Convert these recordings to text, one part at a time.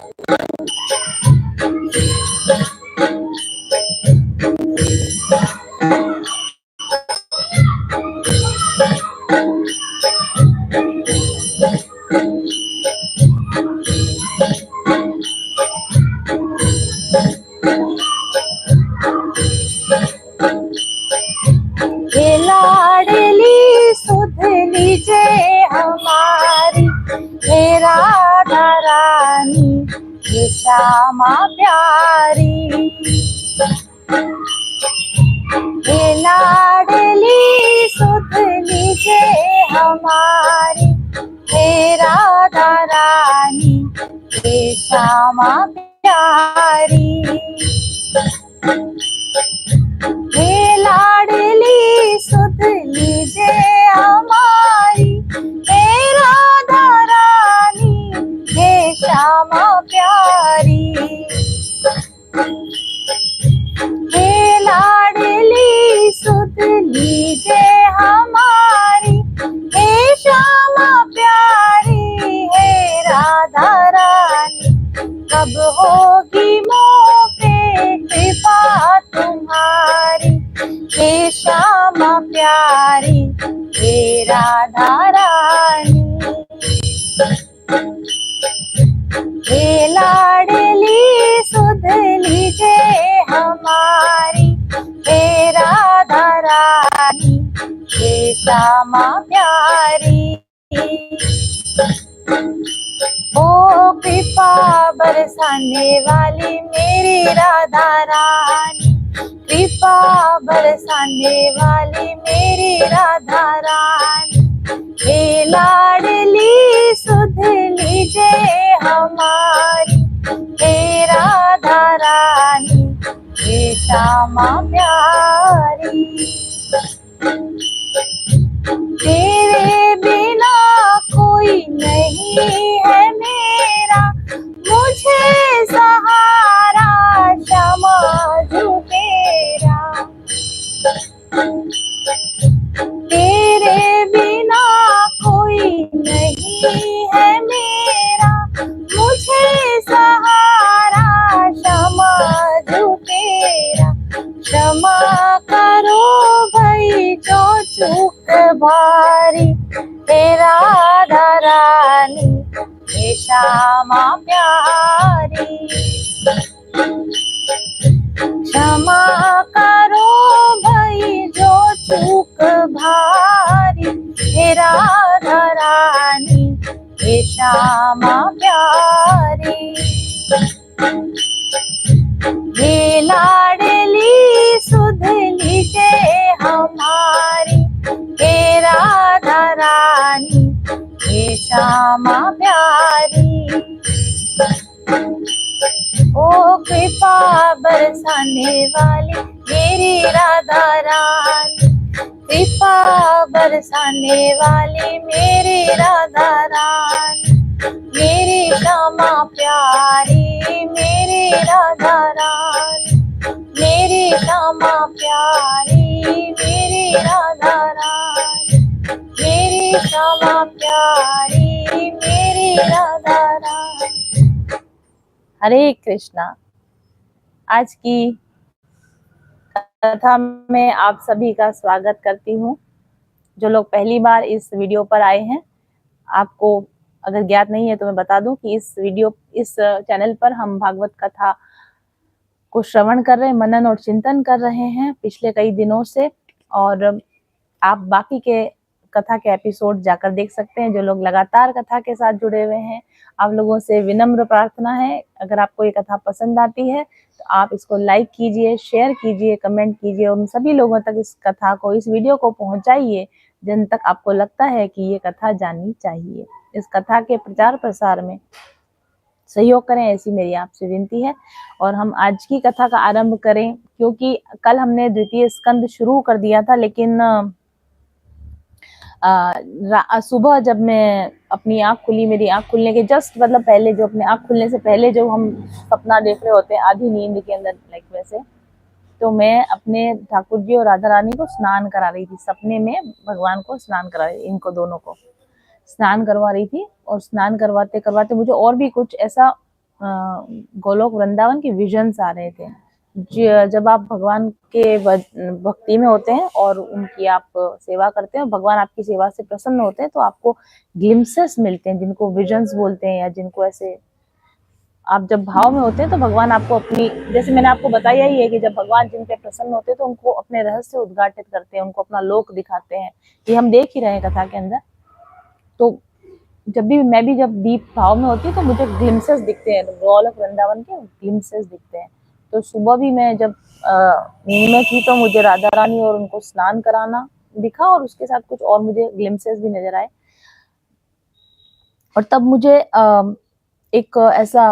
हे लाडली सुध लीजे हमारी, हे राधा रानी, हे श्यामा प्यारी। हे लाडली सुध लीजे हमारी, हे राधा रानी, हे श्यामा प्यारी। हे लाडली सुध लीजे हमारी, हे राधा रानी, हे श्यामा प्यारी। हे लाडली सुध लीजे हमारी, हे श्यामा प्यारी, हे राधा रानी, कब होगी मोह पे कृपा तुम्हारी, हे श्यामा प्यारी, हे राधा रानी। हे लाडली सुध लीजे हमारी, हे राधा रानी, हे श्यामा प्यारी। ओ कृपा बरसाने वाली मेरी राधा रानी, कृपा बरसाने वाली मेरी राधा रानी। हे लाडली सुध लीजे हमारी, हे राधा रानी, हे श्यामा प्यारी। तेरे बिना कोई नहीं है मेरा, मुझे सहारा श्यामा तू तेरा। तेरे बिना कोई नहीं है मेरा, मुझे सहारा श्यामा तू तेरा। क्षमा करो भाई जो चूक भारी, हे राधा रानी, हे श्यामा प्यारी। क्षमा करो भाई जो चूक भारी, हे राधा रानी, हे श्यामा प्यारी। हे लाडली सुध लीजे हमारी, हे राधा रानी, हे श्यामा प्यारी। ओ कृपा बरसाने वाली मेरी राधा रानी, कृपा बरसाने वाली मेरी राधा रानी, मेरी श्यामा प्यारी, मेरी राधा रानी, मेरी श्यामा प्यारी, मेरी राधा रानी, मेरी श्यामा प्यारी, मेरी राधा रानी। हरे कृष्णा। आज की कथा में आप सभी का स्वागत करती हूँ। जो लोग पहली बार इस वीडियो पर आए हैं, आपको अगर ज्ञात नहीं है तो मैं बता दूं कि इस चैनल पर हम भागवत कथा को श्रवण कर रहे हैं, मनन और चिंतन कर रहे हैं पिछले कई दिनों से। और आप बाकी के कथा के एपिसोड जाकर देख सकते हैं। जो लोग लगातार कथा के साथ जुड़े हुए हैं, आप लोगों से विनम्र प्रार्थना है, अगर आपको ये कथा पसंद आती है तो आप इसको लाइक कीजिए, शेयर कीजिए, कमेंट कीजिए और उन सभी लोगों तक इस कथा को, इस वीडियो को पहुंचाइए जिन तक आपको लगता है कि ये कथा जाननी चाहिए। इस कथा के प्रचार प्रसार में सहयोग करें, ऐसी मेरी आपसे विनती है। और हम आज की कथा का आरंभ करें, क्योंकि कल हमने द्वितीय स्कंद शुरू कर दिया था, लेकिन सुबह जब मैं अपनी आंख खुली, मेरी आंख खुलने के जस्ट मतलब पहले, जो अपने आंख खुलने से पहले जो हम सपना देख रहे होते हैं आधी नींद के अंदर, लाइक वैसे, तो मैं अपने ठाकुर जी और राधा रानी को स्नान करा रही थी। सपने में भगवान को स्नान करा रही, इनको दोनों को स्नान करवा रही थी। और स्नान करवाते करवाते मुझे और भी कुछ ऐसा गोलोक वृंदावन के विजन्स आ रहे थे। जब आप भगवान के भक्ति में होते हैं और उनकी आप सेवा करते हैं और भगवान आपकी सेवा से प्रसन्न होते हैं, तो आपको ग्लिम्सेस मिलते हैं, जिनको विजन्स बोलते हैं, या जिनको ऐसे आप जब भाव में होते हैं तो भगवान आपको अपनी, जैसे मैंने आपको बताया ही है कि जब भगवान जिन पे प्रसन्न होते हैं तो उनको अपने रहस्य उद्घाटित करते हैं, उनको अपना लोक दिखाते हैं। ये हम देख ही रहे हैं कथा के अंदर। तो जब भी मैं भी जब डीप भाव में होती हूँ तो मुझे ग्लिम्सेस दिखते हैं, गोलोक वृंदावन के ग्लिम्सेस दिखते हैं। तो सुबह भी मैं जब नींद में थी तो मुझे राधा रानी और उनको स्नान कराना दिखा, और उसके साथ कुछ और मुझे ग्लिम्सेस भी नजर आए। और तब मुझे एक ऐसा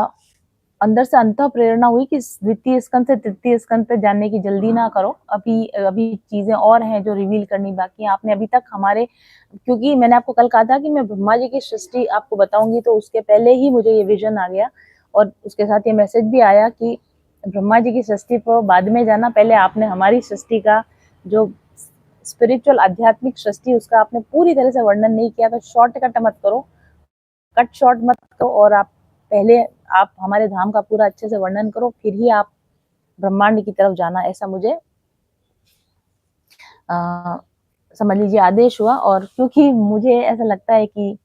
अंदर से अंतः प्रेरणा हुई कि द्वितीय स्कंद से तृतीय स्कंद पे जाने की जल्दी ना करो, अभी चीजें और हैं जो रिवील करनी बाकी है। आपने अभी तक हमारे, क्योंकि मैंने आपको कल कहा था कि मैं ब्रह्मा जी की सृष्टि आपको बताऊंगी, तो उसके पहले ही मुझे ये विजन आ गया और उसके साथ ये मैसेज भी आया कि ब्रह्मा जी की सृष्टि पर बाद में जाना, पहले आपने हमारी सृष्टि का जो स्पिरिचुअल आध्यात्मिक सृष्टि उसका आपने पूरी तरह से वर्णन नहीं किया, तो शॉर्टकट मत करो, कट शॉर्ट मत करो, और आप पहले आप हमारे धाम का पूरा अच्छे से वर्णन करो, फिर ही आप ब्रह्मांड की तरफ जाना, ऐसा मुझे समझ लीजिए आदेश हुआ। और क्योंकि मुझे ऐसा लगता है कि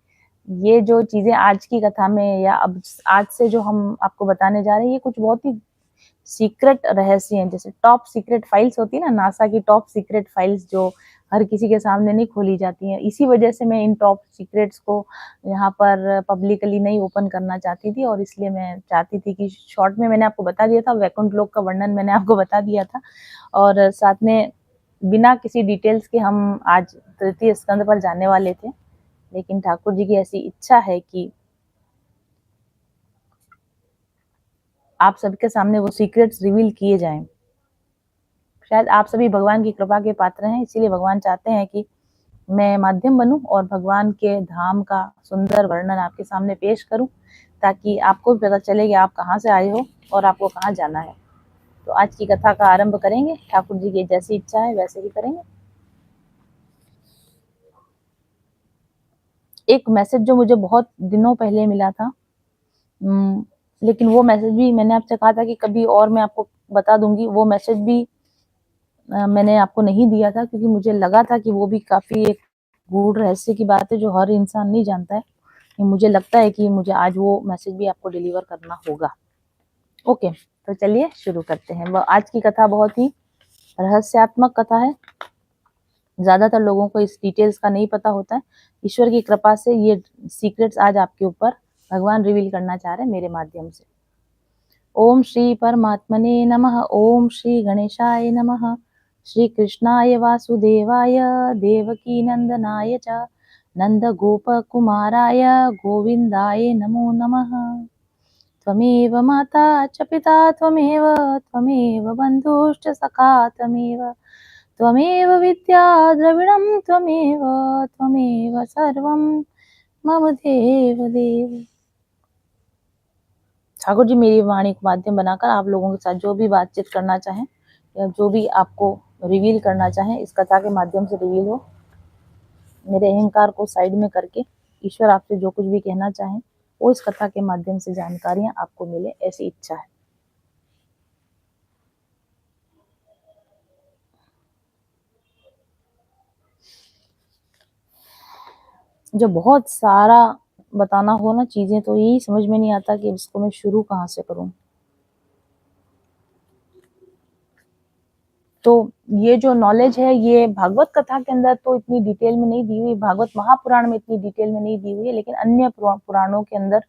ये जो चीजें आज की कथा में या अब आज से जो हम आपको बताने जा रहे हैं, ये कुछ बहुत ही सीक्रेट रहस्य हैं। जैसे टॉप सीक्रेट फाइल्स होती है ना, नासा की टॉप सीक्रेट फाइल्स जो हर किसी के सामने नहीं खोली जाती हैं, इसी वजह से मैं इन टॉप सीक्रेट्स को यहाँ पर पब्लिकली नहीं ओपन करना चाहती थी। और इसलिए मैं चाहती थी कि शॉर्ट में मैंने आपको बता दिया था, वैकुंठ लोक का वर्णन मैंने आपको बता दिया था, और साथ में बिना किसी डिटेल्स के हम आज तृतीय स्कंद पर जाने वाले थे। लेकिन ठाकुर जी की ऐसी इच्छा है कि आप सबके सामने वो सीक्रेट्स रिवील किए जाएं। शायद आप सभी भगवान की कृपा के पात्र हैं, इसीलिए भगवान चाहते हैं कि मैं माध्यम बनूं और भगवान के धाम का सुंदर वर्णन आपके सामने पेश करूं, ताकि आपको भी पता चले कि आप कहाँ से आए हो और आपको कहाँ जाना है। तो आज की कथा का आरंभ करेंगे, ठाकुर जी की जैसी इच्छा है वैसे ही करेंगे। एक मैसेज जो मुझे बहुत दिनों पहले मिला था, लेकिन वो मैसेज भी मैंने आपसे कहा था कि कभी और मैं आपको बता दूंगी, वो मैसेज भी मैंने आपको नहीं दिया था, क्योंकि मुझे लगा था कि वो भी काफी एक गूढ़ रहस्य की बात है जो हर इंसान नहीं जानता है। मुझे लगता है कि मुझे आज वो मैसेज भी आपको डिलीवर करना होगा। ओके, तो चलिए शुरू करते हैं। आज की कथा बहुत ही रहस्यात्मक कथा है, ज्यादातर लोगों को इस डिटेल्स का नहीं पता होता है। ईश्वर की कृपा से ये सीक्रेट्स आज आपके ऊपर भगवान रिवील करना चाह रहे हैं मेरे माध्यम से। ओम श्री परमात्मने नमः। ओम श्री गणेशाय नमः। श्री कृष्णाय वासुदेवाय देवकी नंदनाय च नंद गोप कुमाराय गोविंदाय नमो नमः। त्वमेव माता च पिता त्वमेव बन्धुश्च सखा त्वमेव विद्या द्रविणं त्वमेव सर्वं मम देव देव। ठाकुर जी मेरी वाणी को माध्यम बनाकर आप लोगों के साथ जो भी बातचीत करना चाहें या जो भी आपको रिवील करना चाहें, इस कथा के माध्यम से रिवील हो। मेरे अहंकार को साइड में करके ईश्वर आपसे जो कुछ भी कहना चाहें वो इस कथा के माध्यम से जानकारियां आपको मिले, ऐसी इच्छा है। जो बहुत सारा बताना हो ना चीजें, तो यही समझ में नहीं आता कि इसको मैं शुरू कहाँ से करूं। तो ये जो नॉलेज है ये भागवत कथा के अंदर तो इतनी डिटेल में नहीं दी हुई, भागवत महापुराण में इतनी डिटेल में नहीं दी हुई है, लेकिन अन्य पुराणों के अंदर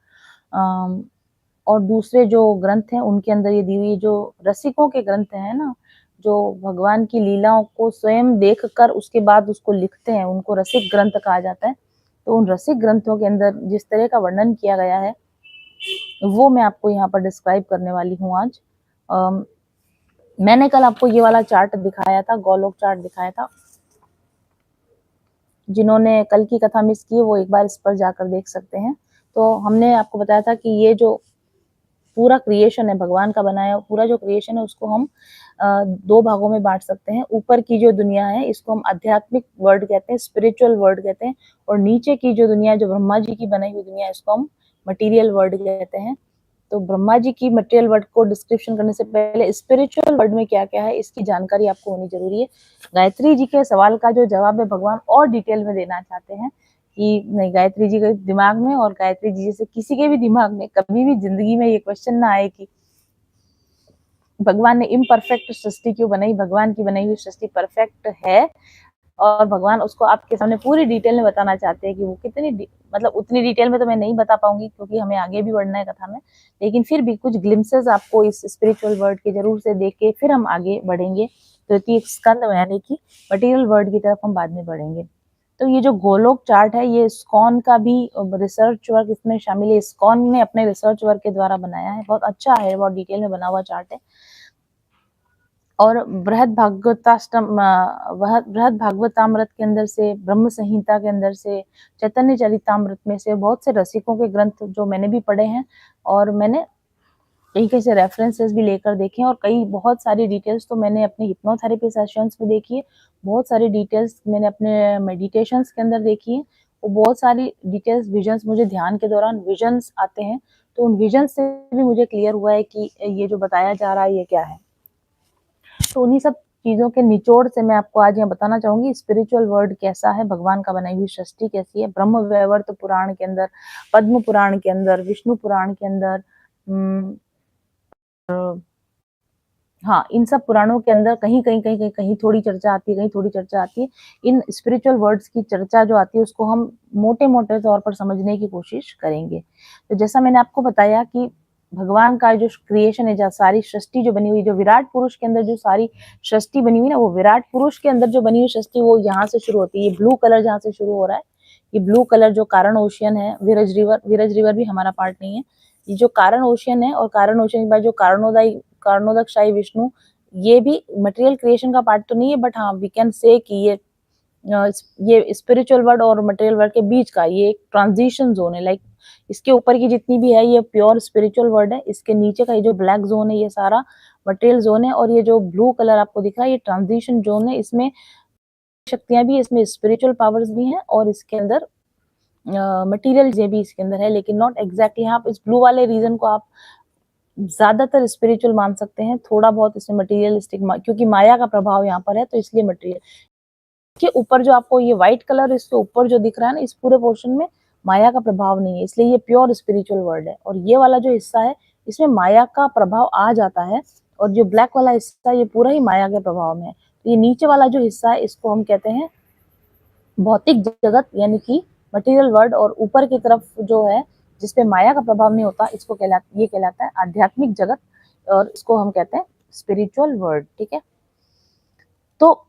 और दूसरे जो ग्रंथ हैं उनके अंदर ये दी हुई। जो रसिकों के ग्रंथ हैं ना, जो भगवान की लीलाओं को स्वयं देखकर उसके बाद उसको लिखते हैं, उनको रसिक ग्रंथ कहा जाता है। तो उन रसिक ग्रंथों के अंदर जिस तरह का वर्णन किया गया है वो मैं आपको यहाँ पर डिस्क्राइब करने वाली हूँ आज। मैंने कल आपको ये वाला चार्ट दिखाया था, गोलोक चार्ट दिखाया था। जिन्होंने कल की कथा मिस की वो एक बार इस पर जाकर देख सकते हैं। तो हमने आपको बताया था कि ये जो पूरा क्रिएशन है, भगवान का बनाया पूरा जो क्रिएशन है, उसको हम दो भागों में बांट सकते हैं। ऊपर की जो दुनिया है इसको हम आध्यात्मिक वर्ल्ड कहते हैं, स्पिरिचुअल वर्ल्ड कहते हैं, और नीचे की जो दुनिया जो ब्रह्मा जी की बनाई हुई दुनिया है इसको हम मटीरियल वर्ल्ड कहते हैं। तो ब्रह्मा जी की मटेरियल वर्ड को डिस्क्रिप्शन करने से पहले स्पिरिचुअल वर्ड में क्या क्या है इसकी जानकारी आपको होनी जरूरी है। गायत्री जी के सवाल का जो जवाब है भगवान और डिटेल में देना चाहते हैं कि नहीं, गायत्री जी के दिमाग में और गायत्री जी जैसे किसी के भी दिमाग में कभी भी जिंदगी में ये क्वेश्चन ना आए कि भगवान ने इम्परफेक्ट सृष्टि क्यों बनाई। भगवान की बनाई हुई सृष्टि परफेक्ट है और भगवान उसको आपके सामने पूरी डिटेल में बताना चाहते हैं कि वो कितनी मतलब उतनी डिटेल में तो मैं नहीं बता पाऊंगी क्योंकि हमें आगे भी बढ़ना है कथा में, लेकिन फिर भी कुछ ग्लिम्सेस आपको इस स्पिरिचुअल वर्ड के जरूर से देख के फिर हम आगे बढ़ेंगे। तृतीय स्कंद यानी कि मटेरियल वर्ड की तरफ हम बाद में बढ़ेंगे। तो ये जो गोलोक चार्ट है ये इस्कॉन का भी रिसर्च वर्क इसमें शामिल है। इस्कॉन ने अपने रिसर्च वर्क के द्वारा बनाया है, बहुत अच्छा है, बहुत डिटेल में बना हुआ चार्ट है। और बृहद भागवतामृत के अंदर से, ब्रह्म संहिता के अंदर से, चैतन्य चरितामृत में से बहुत से रसिकों के ग्रंथ जो मैंने भी पढ़े हैं और मैंने कई से रेफरेंसेस भी लेकर देखे हैं और बहुत सारी डिटेल्स तो मैंने अपने हिप्नोथेरेपी सेशंस में देखी है, बहुत सारी डिटेल्स मैंने अपने मेडिटेशंस के अंदर देखी है और बहुत सारी डिटेल्स विजन्स मुझे ध्यान के दौरान विजन्स आते हैं, तो उन विजन से भी मुझे क्लियर हुआ है कि ये जो बताया जा रहा है ये क्या है। तो उन्हीं सब चीजों के निचोड़ से मैं आपको आज यहाँ बताना चाहूंगी स्पिरिचुअल वर्ल्ड कैसा है, भगवान का बनाई हुई सृष्टि कैसी है। ब्रह्म वैवर्त पुराण के अंदर, पद्म पुराण के अंदर, विष्णु पुराण के अंदर, हाँ, इन सब पुराणों के अंदर कहीं थोड़ी चर्चा आती है, कहीं थोड़ी चर्चा आती है। इन स्पिरिचुअल वर्ड्स की चर्चा जो आती है उसको हम मोटे मोटे तौर पर समझने की कोशिश करेंगे। तो जैसा मैंने आपको बताया कि भगवान का जो क्रिएशन है, जो सारी सृष्टि जो बनी हुई, जो विराट पुरुष के अंदर जो सारी सृष्टि बनी हुई ना, वो विराट पुरुष के अंदर जो बनी हुई सृष्टि वो यहाँ से शुरू होती है। ये ब्लू कलर जहाँ से शुरू हो रहा है, ये ब्लू कलर जो कारण ओशियन है, विरज रिवर भी हमारा पार्ट नहीं है। ये जो कारण ओशियन है और कारण ओशियन के बाद जो कारणोदक शाही विष्णु, ये भी मटेरियल क्रिएशन का पार्ट तो नहीं है, बट हाँ वी कैन से कि ये स्पिरिचुअल वर्ल्ड और मटेरियल वर्ल्ड के बीच का ये एक ट्रांजिशन जोन है। लाइक इसके ऊपर की जितनी भी है ये प्योर स्पिरिचुअल वर्ल्ड है, इसके नीचे का ये जो ब्लैक जोन है ये सारा मटेरियल जोन है और ये जो ब्लू कलर आपको दिख रहा है ये ट्रांजिशन जोन है। इसमें शक्तियां भी, इसमें स्पिरिचुअल पावर्स भी हैं और इसके अंदर मटेरियल ये भी इसके अंदर है, लेकिन नॉट एग्जैक्टली। आप इस ब्लू वाले रीजन को आप ज्यादातर स्पिरिचुअल मान सकते हैं, थोड़ा बहुत इसमें मटेरियलिस्टिक, क्योंकि माया का प्रभाव यहाँ पर है तो इसलिए मटेरियल के ऊपर जो आपको ये व्हाइट कलर इसके ऊपर जो दिख रहा है ना, इस पूरे पोर्शन में माया का प्रभाव नहीं है, इसलिए ये प्योर स्पिरिचुअल वर्ल्ड है। और ये वाला जो हिस्सा है इसमें माया का प्रभाव आ जाता है और जो ब्लैक वाला हिस्सा ये पूरा ही माया के प्रभाव में है। तो ये नीचे वाला जो हिस्सा है इसको हम कहते हैं भौतिक जगत यानी कि मटेरियल वर्ल्ड, और ऊपर की तरफ जो है जिसपे माया का प्रभाव नहीं होता इसको कहलाता है आध्यात्मिक जगत और इसको हम कहते हैं स्पिरिचुअल वर्ल्ड। ठीक है, तो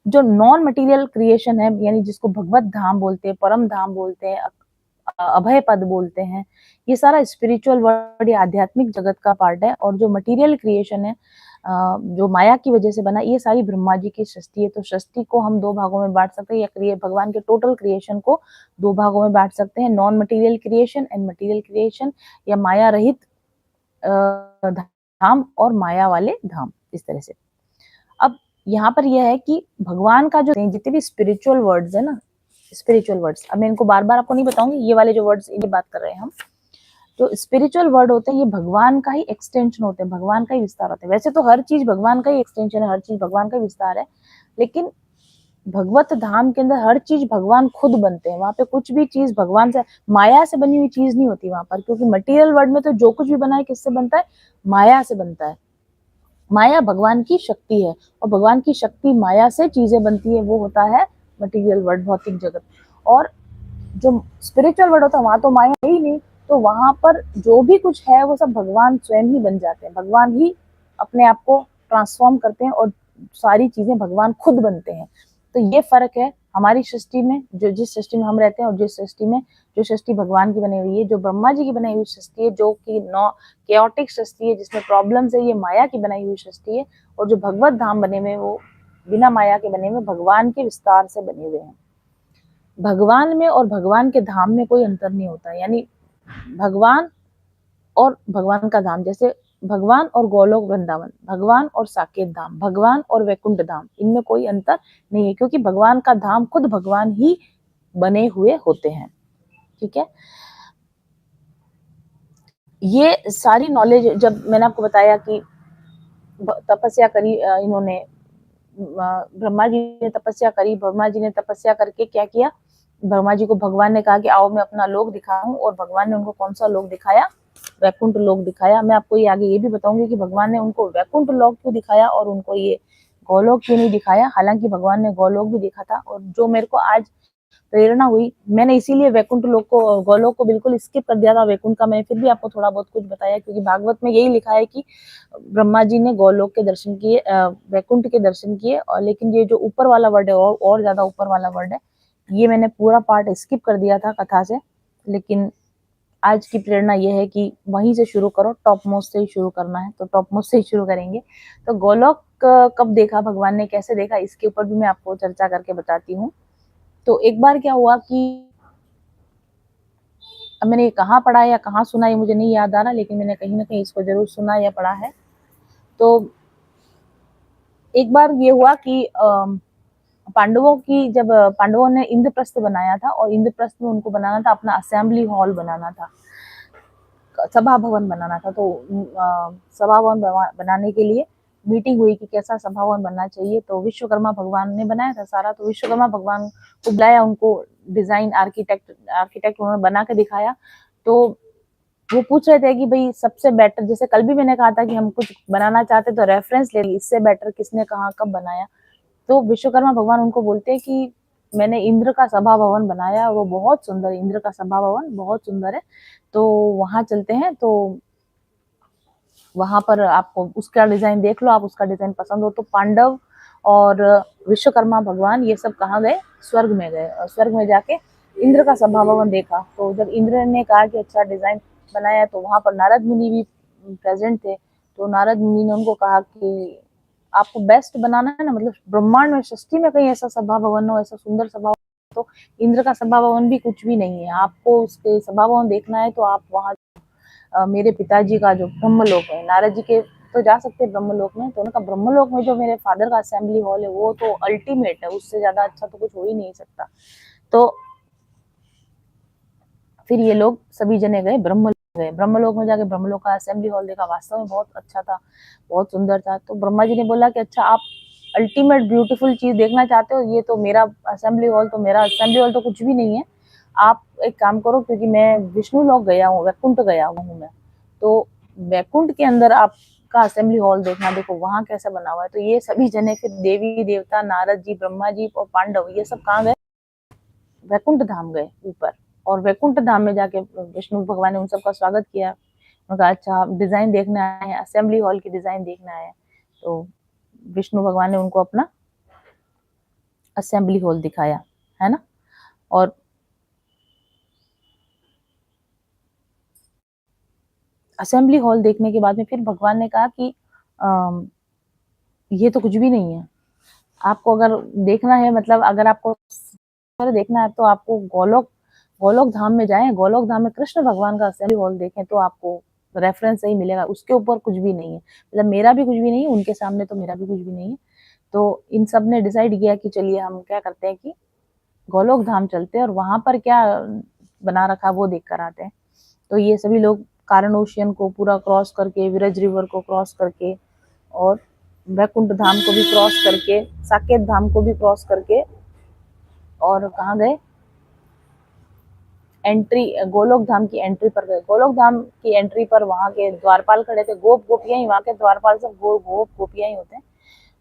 जो नॉन मटेरियल क्रिएशन है यानी जिसको भगवत धाम बोलते हैं, परम धाम बोलते हैं, अभय पद बोलते हैं, ये सारा स्पिरिचुअल वर्ल्ड या आध्यात्मिक जगत का पार्ट है। और जो मटेरियल क्रिएशन है जो माया की वजह से बना, ये सारी ब्रह्मा जी की सृष्टि है। तो सृष्टि को हम दो भागों में बांट सकते हैं या भगवान के टोटल क्रिएशन को दो भागों में बांट सकते हैं, non material creation and material creation, या माया रहित धाम और माया वाले धाम, इस तरह से। अब यहाँ पर यह है कि भगवान का जो जितने भी स्पिरिचुअल वर्ड्स है ना, स्पिरिचुअल वर्ड्स, अब मैं इनको बार बार आपको नहीं बताऊंगी, ये वाले जो वर्ड्स इनकी बात कर रहे हैं हम, जो स्पिरिचुअल वर्ड होते हैं ये भगवान का ही एक्सटेंशन होते हैं, भगवान का ही विस्तार होता है। वैसे तो हर चीज भगवान का ही एक्सटेंशन है, हर चीज भगवान का विस्तार है, लेकिन भगवत धाम के अंदर हर चीज भगवान खुद बनते हैं। वहां पे कुछ भी चीज भगवान से, माया से बनी हुई चीज नहीं होती वहां पर, क्योंकि मटेरियल वर्ल्ड में तो जो कुछ भी बना है किससे बनता है, माया से बनता है। माया भगवान की शक्ति है और भगवान की शक्ति माया से चीजें बनती है, वो होता है मटेरियल वर्ल्ड, भौतिक जगत। और जो स्पिरिचुअल वर्ल्ड होता है वहां तो माया है ही नहीं, तो वहां पर जो भी कुछ है वो सब भगवान स्वयं ही बन जाते हैं, भगवान ही अपने आप को ट्रांसफॉर्म करते हैं और सारी चीजें भगवान खुद बनते हैं। तो ये फर्क है हमारी सृष्टि में, जो जिस सृष्टि में हम रहते हैं और जिस सृष्टि में, जो सृष्टि भगवान की बनी हुई है, जो ब्रह्मा जी की बनाई हुई सृष्टि है, जो कि केओटिक सृष्टि है जिसमें प्रॉब्लम्स है, ये माया की बनाई हुई सृष्टि है। और जो भगवत धाम बने हुए वो बिना माया के बने हुए भगवान के विस्तार से बने हुए हैं। भगवान में और भगवान के धाम में कोई अंतर नहीं होता, यानी भगवान और भगवान का धाम, जैसे भगवान और गोलोक वृंदावन, भगवान और साकेत धाम, भगवान और वैकुंठ धाम, इनमें कोई अंतर नहीं है, क्योंकि भगवान का धाम खुद भगवान ही बने हुए होते हैं। ठीक है, ये सारी नॉलेज जब मैंने आपको बताया कि तपस्या करी इन्होंने, ब्रह्मा जी ने तपस्या करी, ब्रह्मा जी ने तपस्या करके क्या किया, ब्रह्मा जी को भगवान ने कहा कि आओ मैं अपना लोक दिखाऊं, और भगवान ने उनको कौन सा लोक दिखाया, वैकुंठ लोक दिखाया। मैं आपको ये आगे ये भी बताऊंगी कि भगवान ने उनको वैकुंठ लोक क्यों दिखाया और उनको ये गोलोक क्यों नहीं दिखाया। हालांकि भगवान ने गोलोक भी देखा था, और जो मेरे को आज प्रेरणा हुई, मैंने इसीलिए वैकुंठ लोक को, गोलोक को बिल्कुल स्किप कर दिया था। वैकुंठ का मैंने फिर भी आपको थोड़ा बहुत कुछ बताया, क्योंकि भागवत में यही लिखा है कि ब्रह्मा जी ने गोलोक के दर्शन किए, वैकुंठ के दर्शन किए, और लेकिन ये जो ऊपर वाला वर्ड है और ज्यादा ऊपर वाला वर्ड है, ये मैंने पूरा पार्ट स्किप कर दिया था कथा से। लेकिन आज की प्रेरणा ये है कि वहीं से शुरू करो, टॉप मोस्ट से ही शुरू करना है, तो टॉप मोस्ट से ही शुरू करेंगे। तो गोलोक कब देखा भगवान ने, कैसे देखा, इसके ऊपर भी मैं आपको चर्चा करके बताती हूँ। तो एक बार क्या हुआ कि, अब मैंने ये कहाँ पढ़ा या कहाँ सुना ये मुझे नहीं याद आ रहा, लेकिन मैंने कहीं ना कहीं इसको जरूर सुना या पढ़ा है। तो एक बार ये हुआ कि पांडवों की, जब पांडवों ने इंद्रप्रस्थ बनाया था, और इंद्रप्रस्थ में उनको बनाना था, अपना असेंबली हॉल बनाना था, सभा भवन बनाना था। तो सभा भवन बनाने के लिए मीटिंग हुई कि कैसा सभा भवन बनना चाहिए। तो विश्वकर्मा भगवान ने बनाया था सारा, तो विश्वकर्मा भगवान को बुलाया, उनको डिजाइन आर्किटेक्ट उन्होंने बना के दिखाया। तो वो पूछ रहे थे कि भाई सबसे बेटर, जैसे कल भी मैंने कहा था कि हम कुछ बनाना चाहते तो रेफरेंस ले, इससे बेटर किसने कहा कब बनाया। तो विश्वकर्मा भगवान उनको बोलते हैं कि मैंने इंद्र का सभा भवन बनाया, वो बहुत सुंदर है, इंद्र का सभा भवन बहुत सुंदर है, तो वहां चलते हैं। तो वहां पर आपको उसका डिजाइन देख लो, आप उसका डिजाइन पसंद हो तो पांडव और विश्वकर्मा भगवान ये सब कहाँ गए, स्वर्ग में गए, और स्वर्ग में जाके इंद्र का सभा भवन देखा। तो जब इंद्र ने कहा कि अच्छा डिजाइन बनाया, तो वहां पर नारद मुनि भी प्रेजेंट थे। तो नारद मुनि ने उनको कहा कि आपको बेस्ट बनाना है ना, मतलब ब्रह्मांड में, सृष्टि में कहीं ऐसा सभा भवन हो, ऐसा सुंदर सभा, तो इंद्र का सभा भवन भी कुछ भी नहीं है, आपको उसके सभा भवन देखना है तो आप वहाँ मेरे पिताजी का जो ब्रह्मलोक है, नारद जी के तो जा सकते हैं ब्रह्मलोक में, तो उनका ब्रह्मलोक में जो मेरे फादर का असेंबली हॉल है वो तो अल्टीमेट है, उससे ज्यादा अच्छा तो कुछ हो ही नहीं सकता। तो फिर ये लोग सभी जने गए ब्रह्मलोक, गए ब्रह्मलोक में, जाके ब्रह्मलोक का असेंबली हॉल देखा, वास्तव में बहुत अच्छा था, बहुत सुंदर था। तो ब्रह्मा जी ने बोला कि अच्छा आप अल्टीमेट ब्यूटीफुल चीज देखना चाहते हो, ये तो मेरा असेंबली हॉल, तो मेरा असेंबली हॉल तो कुछ भी नहीं है, आप एक काम करो, क्योंकि मैं विष्णु लोक गया हूँ, वैकुंठ गया हूँ मैं, तो वैकुंठ के अंदर आपका असेंबली हॉल देखना, देखो वहां कैसा बना हुआ है। तो ये सभी जने फिर देवी देवता, नारद जी, ब्रह्मा जी और पांडव, ये सब कहाँ गए, वैकुंठ धाम गए ऊपर। और वैकुंठ धाम में जाके विष्णु भगवान ने उन सबका स्वागत किया, उन्होंने कहा अच्छा डिजाइन देखना है, असेंबली हॉल की डिजाइन देखना है। तो विष्णु भगवान ने उनको अपना असेंबली हॉल दिखाया, है ना। और असेंबली हॉल देखने के बाद में फिर भगवान ने कहा कि ये तो कुछ भी नहीं है, आपको अगर देखना है, मतलब अगर आपको देखना है तो आपको गोलोक धाम में जाएं, गोलोक धाम में कृष्ण भगवान का असेंबली हॉल देखें, तो आपको रेफरेंस सही मिलेगा, उसके ऊपर कुछ भी नहीं है, मतलब मेरा भी कुछ भी नहीं है, उनके सामने तो मेरा भी कुछ भी नहीं है। तो इन सब ने डिसाइड किया कि चलिए हम क्या करते हैं कि गोलोक धाम चलते हैं, और वहां पर क्या बना रखा वो देख कर आते हैं। तो ये सभी लोग कारण ओशियन को पूरा क्रॉस करके, विरज रिवर को क्रॉस करके, और वैकुंठ धाम को भी क्रॉस करके, साकेत धाम को भी क्रॉस करके, और कहाँ गए, एंट्री, गोलोक धाम की एंट्री पर गए। गोलोक धाम की एंट्री पर वहां के द्वारपाल खड़े थे, गोप गोपियां ही, वहां के द्वारपाल सब गोप गोपियां ही होते हैं।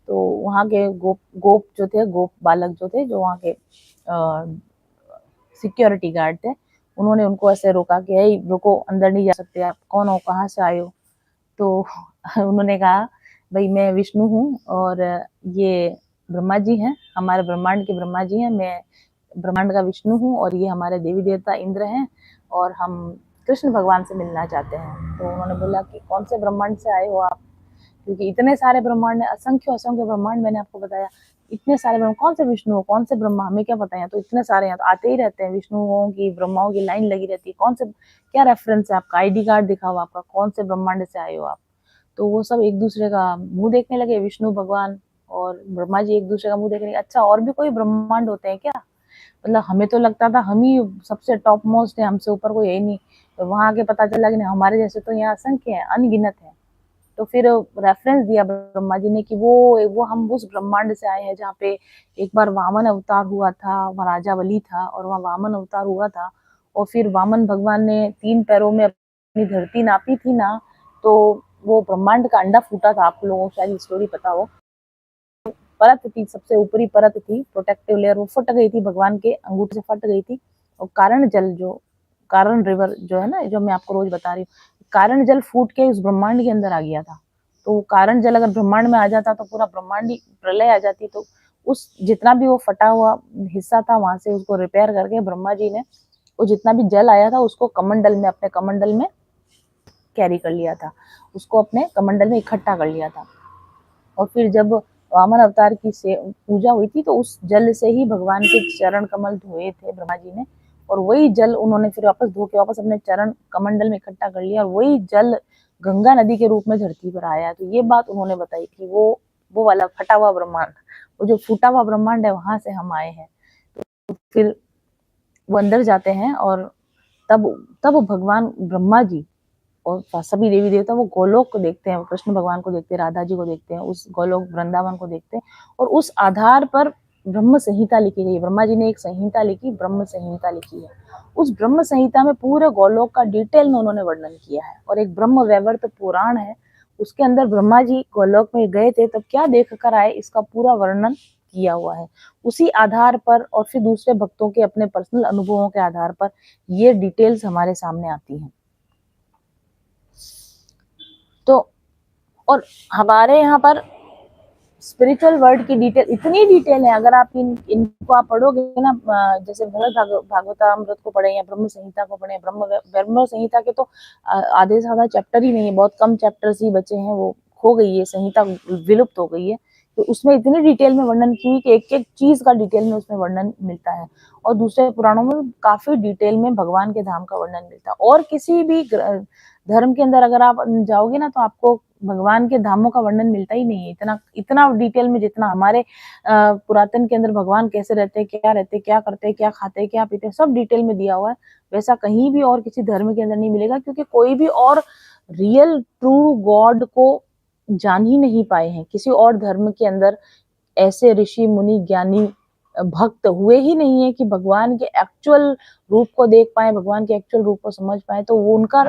तो वहां के गोप गोप जो थे, गोप बालक जो थे, जो वहां के सिक्योरिटी गार्ड थे, उन्होंने उनको ऐसे रोका कि hey, रुको, अंदर नहीं जा सकते, आप कौन हो, कहाँ से आए हो। तो उन्होंने कहा भाई मैं विष्णु हूँ, और ये ब्रह्मा जी हैं, हमारे ब्रह्मांड के ब्रह्मा जी हैं, मैं ब्रह्मांड का विष्णु हूँ, और ये हमारे देवी देवता इंद्र हैं, और हम कृष्ण भगवान से मिलना चाहते हैं। तो उन्होंने बोला कि कौन से ब्रह्मांड से आए हो आप, क्योंकि इतने सारे ब्रह्मांड है, असंख्य असंख्य ब्रह्मांड, मैंने आपको बताया इतने सारे ब्रह्मांड, कौन से विष्णु हो, कौन से ब्रह्मा, हमें क्या पता है, तो इतने सारे यहाँ तो आते ही रहते हैं, विष्णुओं की ब्रह्माओं की लाइन लगी रहती है, कौन से, क्या रेफरेंस है आपका, आईडी कार्ड दिखाओ आपका, कौन से ब्रह्मांड से आए हो आप। तो वो सब एक दूसरे का मुंह देखने लगे, विष्णु भगवान और ब्रह्मा जी एक दूसरे का मुंह देखने लगे, अच्छा और भी कोई ब्रह्मांड होते हैं क्या, मतलब हमें तो लगता था हम ही सबसे टॉप मोस्ट है, हमसे ऊपर कोई है ही नहीं। तो वहां आके पता चला कि नहीं, हमारे जैसे तो यहाँ असंख्य है, अनगिनत है। तो फिर रेफरेंस दिया ब्रह्मा जी ने कि वो हम उस ब्रह्मांड से आए हैं जहाँ पे एक बार वामन अवतार हुआ था, वहाँ राजा बलि था और वहाँ वामन अवतार हुआ था। और फिर वामन भगवान ने 3 पैरों में अपनी धरती नापी थी ना, तो वो ब्रह्मांड का अंडा फूटा था। आप लोगों को शायद स्टोरी पता हो। परत थी, सबसे ऊपरी परत थी, प्रोटेक्टिव लेयर, वो फट गई थी, भगवान के अंगूठे से फट गई थी। और कारण जल, जो कारण रिवर जो है ना, जो मैं आपको रोज बता रही हूँ, कारण जल फूट के उस ब्रह्मांड के अंदर आ गया था। तो वो कारण जल अगर ब्रह्मांड में आ जाता तो पूरा ब्रह्मांड ही प्रलय आ जाती। तो उस जितना भी वो फटा हुआ हिस्सा था, वहां से उसको रिपेयर करके ब्रह्मा जी ने वो जितना भी जल आया था उसको कमंडल में, अपने कमंडल में कैरी कर लिया था, उसको अपने कमंडल में इकट्ठा कर लिया था। और फिर जब वामन अवतार की से पूजा हुई थी, तो उस जल से ही भगवान के चरण कमल धोए थे ब्रह्मा जी ने। और वही जल उन्होंने फिर वापस धो के वापस अपने चरण कमंडल में इकट्ठा कर लिया, और वही जल गंगा नदी के रूप में धरती पर आया। तो ये बात उन्होंने बताई कि वो वाला फटा हुआ ब्रह्मांड, वो जो फूटा हुआ ब्रह्मांड है, वहां से हम आए हैं। तो फिर वो अंदर जाते हैं, और तब तब भगवान ब्रह्मा जी और सभी देवी देवता वो गोलोक को देखते हैं, कृष्ण भगवान को देखते हैं, राधा जी को देखते हैं, उस गोलोक वृंदावन को देखते हैं। और उस आधार पर ब्रह्म संहिता लिखी गई। ब्रह्मा जी ने एक संहिता लिखी, ब्रह्म संहिता लिखी है। उस ब्रह्म संहिता में पूरे गोलोक का डिटेल में उन्होंने वर्णन किया है। और एक ब्रह्म वैवर्त पुराण है, उसके अंदर ब्रह्मा जी गोलोक में गए थे तब क्या देख कर आए, इसका पूरा वर्णन किया हुआ है। उसी आधार पर और फिर दूसरे भक्तों के अपने पर्सनल अनुभवों के आधार पर ये डिटेल्स हमारे सामने आती हैं। तो और हमारे यहाँ पर स्पिरिचुअल वर्ल्ड की डिटेल, इतनी डिटेल है, अगर आप इनको आप पढ़ोगे ना, जैसे भागवतामृत को पढ़े या ब्रह्म संहिता को पढ़े, ब्रह्म संहिता के तो आधे से आधा चैप्टर ही नहीं है, बहुत कम चैप्टर्स ही बचे हैं, वो खो गई है, संहिता विलुप्त हो गई है। तो उसमें इतनी डिटेल में वर्णन की हुई कि एक एक चीज का डिटेल में उसमें वर्णन मिलता है। और दूसरे पुराणों में काफी डिटेल में भगवान के धाम का वर्णन मिलता है। और किसी भी धर्म के अंदर अगर आप जाओगे ना, तो आपको भगवान के धामों का वर्णन मिलता ही नहीं है इतना इतना डिटेल में, जितना हमारे पुरातन के अंदर भगवान कैसे रहते हैं, क्या रहते हैं, क्या करते हैं, क्या खाते हैं, क्या पीते हैं, सब डिटेल में दिया हुआ है। वैसा कहीं भी और किसी धर्म के अंदर नहीं मिलेगा, क्योंकि कोई भी और रियल ट्रू गॉड को जान ही नहीं पाए हैं। किसी और धर्म के अंदर ऐसे ऋषि मुनि ज्ञानी भक्त हुए ही नहीं है कि भगवान के एक्चुअल रूप को देख पाए, भगवान के एक्चुअल रूप को समझ पाए। तो वो उनका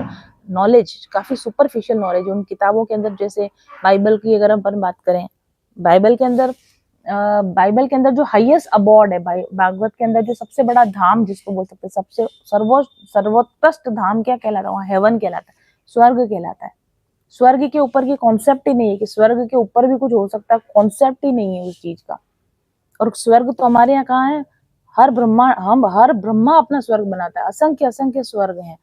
नॉलेज काफी सुपरफिशियल नॉलेज, उन किताबों के अंदर, जैसे बाइबल की अगर अपन बात करें, बाइबल के अंदर जो हाईएस्ट अवार्ड है, भागवत के अंदर जो सबसे बड़ा धाम जिसको बोल सकते हैं, सबसे सर्वोत्कृष्ट धाम क्या कहलाता है, हेवन कहलाता है, स्वर्ग कहलाता है। स्वर्ग के ऊपर की कॉन्सेप्ट ही नहीं है कि स्वर्ग के ऊपर भी कुछ हो सकता है, कॉन्सेप्ट ही नहीं है उस चीज का। और स्वर्ग तो हमारे यहाँ कहाँ है, हर ब्रह्मा अपना स्वर्ग बनाता है, असंख्य असंख्य स्वर्ग हैं।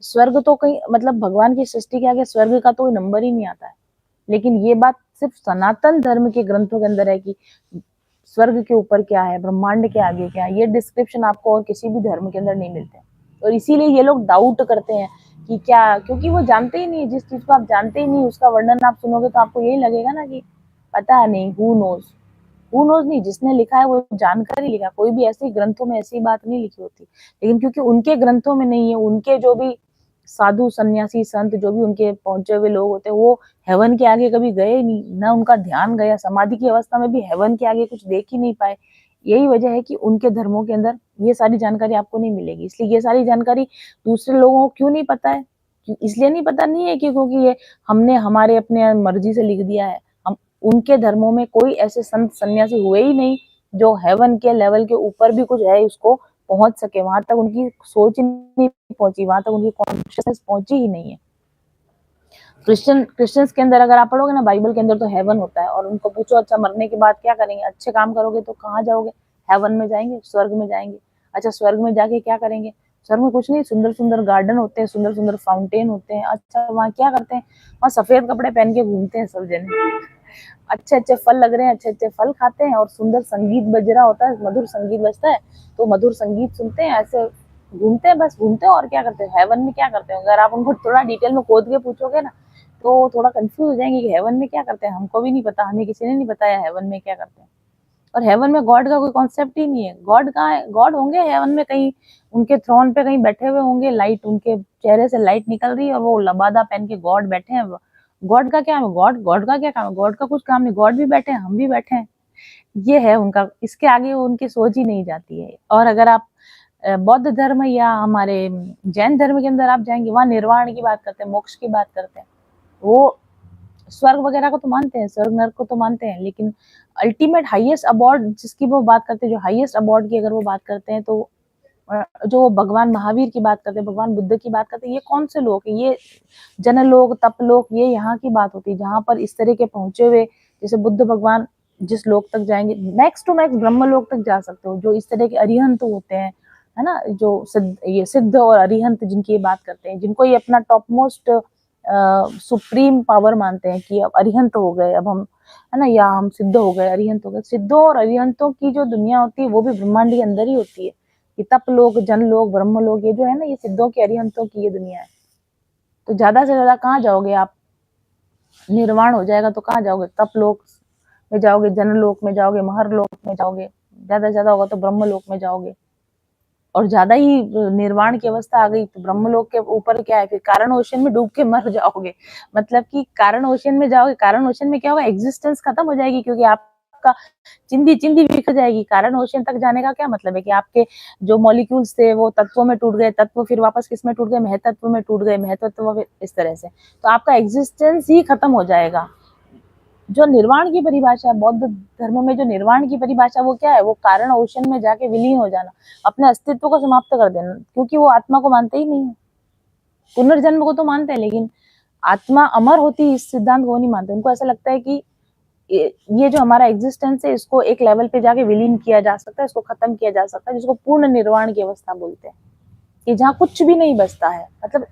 स्वर्ग तो कहीं मतलब भगवान की सृष्टि के आगे स्वर्ग का तो कोई नंबर ही नहीं आता है। लेकिन ये बात सिर्फ सनातन धर्म के ग्रंथों के अंदर है कि स्वर्ग के ऊपर क्या है, ब्रह्मांड के आगे क्या है, ये डिस्क्रिप्शन आपको और किसी भी धर्म के अंदर नहीं मिलते। और इसीलिए ये लोग डाउट करते हैं कि क्या, क्योंकि वो जानते ही नहीं, जिस चीज को आप जानते ही नहीं उसका वर्णन आप सुनोगे तो आपको यही लगेगा ना कि पता नहीं, हु नोज नहीं, जिसने लिखा है वो जानकर ही लिखा। कोई भी ऐसी ग्रंथों में ऐसी बात नहीं लिखी होती, लेकिन क्योंकि उनके ग्रंथों में नहीं है, उनके जो भी साधु सन्यासी संत जो भी उनके पहुंचे हुए लोग होते हैं, वो हेवन के आगे कभी गए नहीं, ना उनका ध्यान गया, समाधि की अवस्था में भी हेवन के आगे कुछ देख ही नहीं पाए। यही वजह है कि उनके धर्मों के अंदर ये सारी जानकारी आपको नहीं मिलेगी। इसलिए ये सारी जानकारी दूसरे लोगों को क्यों नहीं पता है, इसलिए नहीं पता नहीं है कि क्योंकि ये हमने हमारे अपने मर्जी से लिख दिया है। हम उनके धर्मों में कोई ऐसे संत सन्यासी हुए ही नहीं जो हेवन के लेवल के ऊपर भी कुछ है उसको पहुंच सके, वहां तक उनकी सोच नहीं पहुंची, वहां तक उनकी कॉन्शियसनेस पहुंची ही नहीं है। क्रिश्चियंस के अंदर अगर आप पढ़ोगे ना, बाइबल के अंदर तो हेवन होता है, और उनको पूछो अच्छा मरने के बाद क्या करेंगे, अच्छे काम करोगे तो कहाँ जाओगे, हेवन में जाएंगे, स्वर्ग में जाएंगे। अच्छा स्वर्ग में जाके क्या करेंगे, स्वर्ग में कुछ नहीं, सुंदर सुंदर गार्डन होते हैं, सुंदर सुंदर फाउंटेन होते हैं। अच्छा वहाँ क्या करते हैं, वहाँ सफेद कपड़े पहन के घूमते हैं सब जने, अच्छे अच्छे फल लग रहे हैं, अच्छे अच्छे फल खाते हैं, और सुंदर संगीत बज रहा होता है, मधुर संगीत बजता है, तो मधुर संगीत सुनते हैं, ऐसे घूमते हैं, बस घूमते हैं। और क्या करते हैं हेवन में, क्या करते हैं, अगर आप उनको थोड़ा डिटेल में खोद के पूछोगे ना तो थोड़ा कंफ्यूज हो जाएंगे कि हेवन में क्या करते हैं, हमको भी नहीं पता, हमें किसी ने नहीं बताया हेवन में क्या करते हैं। और हेवन में गॉड का कोई कॉन्सेप्ट ही नहीं है। गॉड कहाँ है? गॉड होंगे हेवन में कहीं, उनके थ्रोन पे कहीं बैठे हुए होंगे, लाइट उनके चेहरे से लाइट निकल रही है और वो लबादा पहन के गॉड बैठे हैं। गॉड का क्या है? गॉड का क्या काम है? गॉड का कुछ काम नहीं, गॉड भी बैठे हैं, हम भी बैठे हैं। ये है उनका, इसके आगे उनकी सोच ही नहीं जाती है। और अगर आप बौद्ध धर्म या हमारे जैन धर्म के अंदर आप जाएंगे, वहां निर्वाण की बात करते हैं, मोक्ष की बात करते हैं। वो स्वर्ग वगैरह को तो मानते हैं, स्वर्ग नरक को तो मानते हैं, लेकिन अल्टीमेट हाईएस्ट अबॉर्ड जिसकी वो बात करते हैं, जो हाईएस्ट अबॉर्ड की अगर वो बात करते हैं, तो जो भगवान महावीर की बात करते हैं, भगवान बुद्ध की बात करते हैं, ये कौन से लोग हैं? ये जनलोक, तपलोक, ये यहाँ की बात होती है, जहां पर इस तरह के पहुंचे हुए, जैसे बुद्ध भगवान जिस लोक तक जाएंगे, मैक्स टू मैक्स ब्रह्म लोक तक जा सकते हो, जो इस तरह के अरिहंत होते हैं, है ना, जो ये सिद्ध और अरिहंत जिनकी ये बात करते हैं, जिनको ये अपना टॉप मोस्ट सुप्रीम पावर मानते हैं कि अब अरिहंत हो गए, अब हम, है ना, या हम सिद्ध हो गए, अरिहंत हो गए। सिद्धों और अरिहंतों की जो दुनिया होती है वो भी ब्रह्मांड के अंदर ही होती है। ये तप लोग, जन लोग, ब्रह्म लोग, ये जो है ना, ये सिद्धों की अरिहंतों की ये दुनिया है। तो ज्यादा से ज्यादा कहाँ जाओगे आप? निर्वाण हो जाएगा तो कहाँ जाओगे? तप लोक में जाओगे, जन लोक में जाओगे, महर लोक में जाओगे, ज्यादा से ज्यादा होगा तो ब्रह्म लोक में जाओगे। और ज्यादा ही निर्वाण की अवस्था आ गई तो ब्रह्मलोक के ऊपर क्या है? फिर कारण ओशन में डूब के मर जाओगे। मतलब कि कारण ओशन में जाओगे, कारण ओशन में क्या होगा? एग्जिस्टेंस खत्म हो जाएगी, क्योंकि आपका चिंदी चिंदी बिखर जाएगी। कारण ओशन तक जाने का क्या मतलब है? कि आपके जो मॉलिक्यूल्स थे वो तत्वों में टूट गए, तत्व फिर वापस किस में टूट गए? महतत्व में टूट गए, महतत्व फिर इस तरह से, तो आपका एग्जिस्टेंस ही खत्म हो जाएगा। जो निर्वाण की परिभाषा है बौद्ध धर्म में, जो निर्वाण की परिभाषा वो क्या है? वो कारण ओशन में जाके विलीन हो जाना, अपने अस्तित्व को समाप्त कर देना, क्योंकि वो आत्मा को मानते ही नहीं है। पुनर्जन्म को तो मानते हैं, लेकिन आत्मा अमर होती इस सिद्धांत को नहीं मानते। उनको ऐसा लगता है कि ये जो हमारा एग्जिस्टेंस है, इसको एक लेवल पे जाके विलीन किया जा सकता है, इसको खत्म किया जा सकता है, जिसको पूर्ण निर्वाण की अवस्था बोलते हैं, कि जहाँ कुछ भी नहीं बचता है। मतलब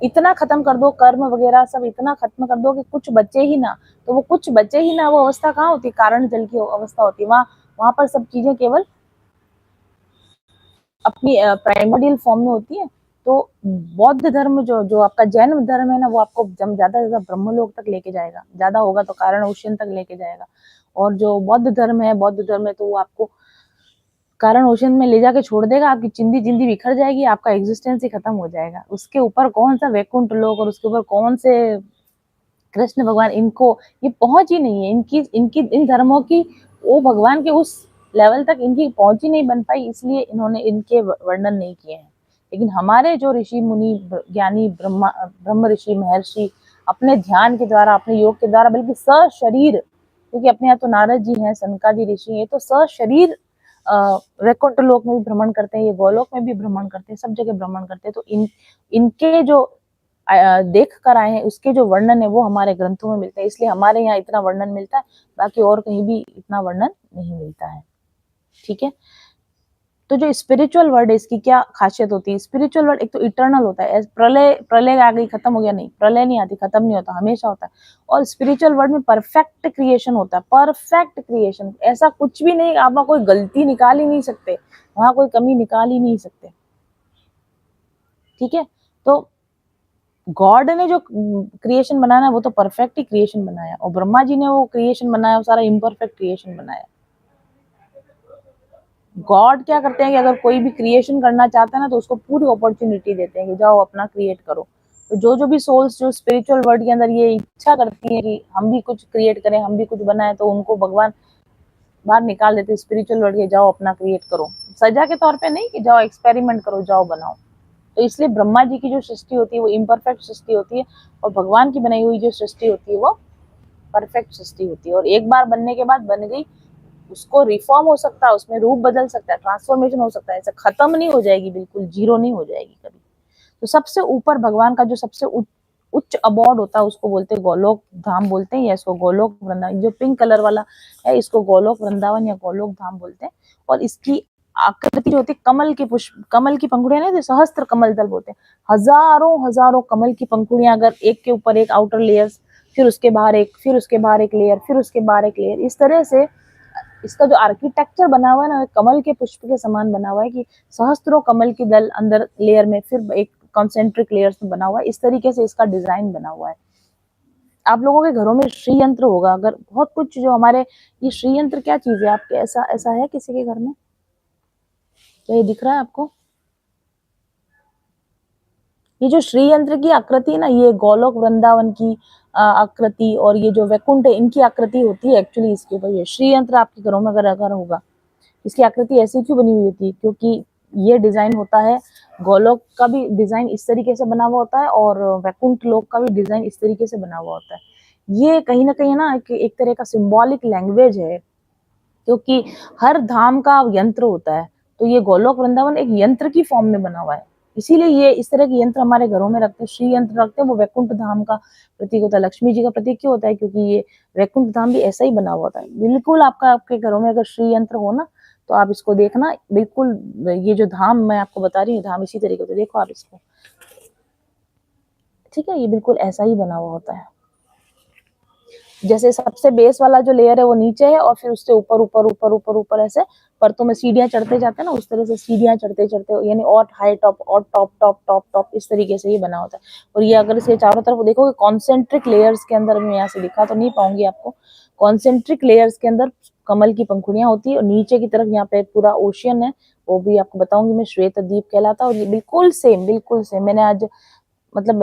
इतना खत्म कर दो, कर्म वगैरह सब इतना खत्म कर दो कि कुछ बचे ही ना। तो वो कुछ बचे ही ना, वो अवस्था कहाँ होती है? कारण जल की अवस्था होती है। वहां पर सब चीजें केवल अपनी प्राइमोडियल फॉर्म में होती है। तो बौद्ध धर्म, जो आपका जैन धर्म है ना, वो आपको ज्यादा से ज्यादा ब्रह्मलोक तक लेके जाएगा, ज्यादा होगा तो कारण ओशन तक लेके जाएगा। और जो बौद्ध धर्म है, तो वो आपको कारण ओशन में ले जाके छोड़ देगा, आपकी चिंदी चिंदी बिखर जाएगी, आपका एग्जिस्टेंस ही खत्म हो जाएगा। उसके ऊपर कौन सा वैकुंठ लोक और उसके ऊपर कौन से कृष्ण भगवान, इनको ये पहुंच ही नहीं है। इनकी इनकी इन धर्मों की वो भगवान के उस लेवल तक इनकी पहुंच ही नहीं बन पाई, इसलिए इन्होंने इनके वर्णन नहीं किए हैं। लेकिन हमारे जो ऋषि मुनि, ज्ञानी, ब्रह्म ऋषि, महर्षि, अपने ध्यान के द्वारा, अपने योग के द्वारा, बल्कि सशरीर, क्योंकि अपने यहाँ तो नारद जी हैं, सनकादि ऋषि हैं, तो सशरीर वैकुंठ लोक में भी भ्रमण करते हैं, ये गोलोक में भी भ्रमण करते हैं, सब जगह भ्रमण करते हैं। तो इनके जो देख कर आए हैं, उसके जो वर्णन है वो हमारे ग्रंथों में मिलते हैं, इसलिए हमारे यहाँ इतना वर्णन मिलता है, बाकी और कहीं भी इतना वर्णन नहीं मिलता है। ठीक है, तो जो स्पिरिचुअल वर्ड है, इसकी क्या खासियत होती है? स्पिरिचुअल वर्ड एक तो इटर्नल होता है। प्रलय आ गई, खत्म हो गया, नहीं, प्रलय नहीं आती, खत्म नहीं होता, हमेशा होता है। और स्पिरिचुअल वर्ड में परफेक्ट क्रिएशन होता है, परफेक्ट क्रिएशन, ऐसा कुछ भी नहीं, आप वहां कोई गलती निकाल ही नहीं सकते, वहां कोई कमी निकाल ही नहीं सकते। ठीक है, तो गॉड ने जो क्रिएशन बनाया वो तो परफेक्ट ही क्रिएशन बनाया, और ब्रह्मा जी ने वो क्रिएशन बनाया, वो सारा इम्परफेक्ट क्रिएशन बनाया। गॉड क्या करते हैं कि अगर कोई भी क्रिएशन करना चाहता है ना, तो उसको पूरी अपॉर्चुनिटी देते हैं कि जाओ अपना क्रिएट करो। तो जो भी सोल्स जो स्पिरिचुअल वर्ल्ड के अंदर ये इच्छा करती है कि हम भी कुछ क्रिएट करें, हम भी कुछ बनाए, तो उनको भगवान बाहर निकाल देते स्पिरिचुअल वर्ल्ड के, जाओ अपना क्रिएट करो, सजा के तौर पे नहीं कि जाओ एक्सपेरिमेंट करो, जाओ बनाओ। तो इसलिए ब्रह्मा जी की जो सृष्टि होती है वो इम्परफेक्ट सृष्टि होती है, और भगवान की बनाई हुई जो सृष्टि होती है वो परफेक्ट सृष्टि होती है। और एक बार बनने के बाद बन गई, उसको रिफॉर्म हो सकता है, उसमें रूप बदल सकता है, ट्रांसफॉर्मेशन हो सकता है, ऐसे खत्म नहीं हो जाएगी, बिल्कुल जीरो नहीं हो जाएगी कभी। तो सबसे ऊपर भगवान का जो सबसे उच्च अबॉर्ड होता है उसको बोलते हैं गोलोक धाम बोलते हैं, या इसको गोलोक वृंदावन, जो पिंक कलर वाला है इसको गोलोक वृंदावन या गोलोक धाम बोलते हैं। और इसकी आकृति जो होती है कमल के पुष्प, कमल की पंखुड़ियां ना, जो सहस्त्र कमल दल बोलते हैं, हजारों हजारों कमल की पंखुड़ियां, अगर एक के ऊपर एक आउटर लेयर्स, फिर उसके बाहर एक, फिर उसके बाहर एक लेयर, फिर उसके बाहर एक लेयर, इस तरह से इसका जो आर्किटेक्चर बना हुआ है ना, कमल के पुष्प के समान बना हुआ है, कि सहस्त्रों कमल की दल अंदर लेयर में, फिर एक कॉन्सेंट्रिक लेयर्स में बना हुआ है, इस तरीके से इसका डिजाइन बना हुआ है। आप लोगों के घरों में श्री यंत्र होगा, अगर बहुत कुछ जो हमारे, ये श्री यंत्र क्या चीज है आपके, ऐसा है किसी के घर में? क्या ये दिख रहा है आपको? ये जो श्री यंत्र की आकृति ना, ये गोलोक वृंदावन की आकृति, और ये जो वैकुंठ है इनकी आकृति होती है एक्चुअली इसके ऊपर। ये श्री यंत्र आपके घरों में अगर होगा, इसकी आकृति ऐसी क्यों बनी हुई होती है? क्योंकि ये डिजाइन होता है, गोलोक का भी डिजाइन इस तरीके से बना हुआ होता है, और वैकुंठ लोक का भी डिजाइन इस तरीके से बना हुआ होता है। ये कहीं ना कहीं ना एक तरह का सिंबॉलिक लैंग्वेज है, क्योंकि हर धाम का यंत्र होता है। तो ये गोलोक वृंदावन एक यंत्र की फॉर्म में बना हुआ है, इसीलिए ये इस तरह के यंत्र हमारे घरों में रखते हैं, श्री यंत्र रखते हैं। वो वैकुंठ धाम का प्रतीक होता है, लक्ष्मी जी का प्रतीक क्यों होता है? क्योंकि ये वैकुंठ धाम भी ऐसा ही बना हुआ होता है। बिल्कुल आपके घरों में अगर श्री यंत्र हो ना, तो आप इसको देखना, बिल्कुल ये जो धाम मैं आपको बता रही हूँ, धाम इसी तरीके से देखो आप इसको, ठीक है? ये बिल्कुल ऐसा ही बना हुआ होता है। जैसे सबसे बेस वाला जो लेयर है वो नीचे है, और फिर उससे ऊपर ऊपर ऊपर ऊपर ऊपर ऐसे परतों में सीढ़ियां चढ़ते जाते हैं ना, उस तरह से सीढ़ियां चढ़ते चढ़ते, यानी और हाई टॉप और टॉप टॉप टॉप टॉप, इस तरीके से ये बना होता है। और ये अगर इसे चारों तरफ देखोगे कॉन्सेंट्रिक लेयर्स के अंदर, मैं यहाँ से दिखा तो नहीं पाऊंगी आपको, कॉन्सेंट्रिक लेयर्स के अंदर कमल की पंखुड़ियां होती है, और नीचे की तरफ यहाँ पे पूरा ओशियन है, वो भी आपको बताऊंगी मैं, श्वेत द्वीप कहलाता है। और ये बिल्कुल सेम मैंने आज मतलब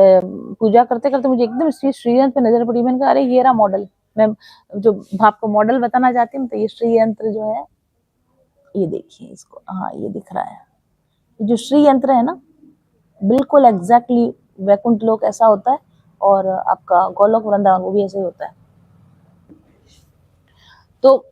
पूजा करते करते मुझे एकदम श्रीयंत्र पे नजर पड़ी, मैंने कहा अरे ये रहा मॉडल। मैं जो आपको मॉडल बताना चाहती हूँ, तो ये श्री यंत्र जो है, ये देखिए इसको, हाँ ये दिख रहा है, ये जो श्री यंत्र है ना, बिल्कुल एग्जैक्टली वैकुंठ लोक ऐसा होता है, और आपका गोलोक वृंदावन वो भी ऐसे ही होता है। तो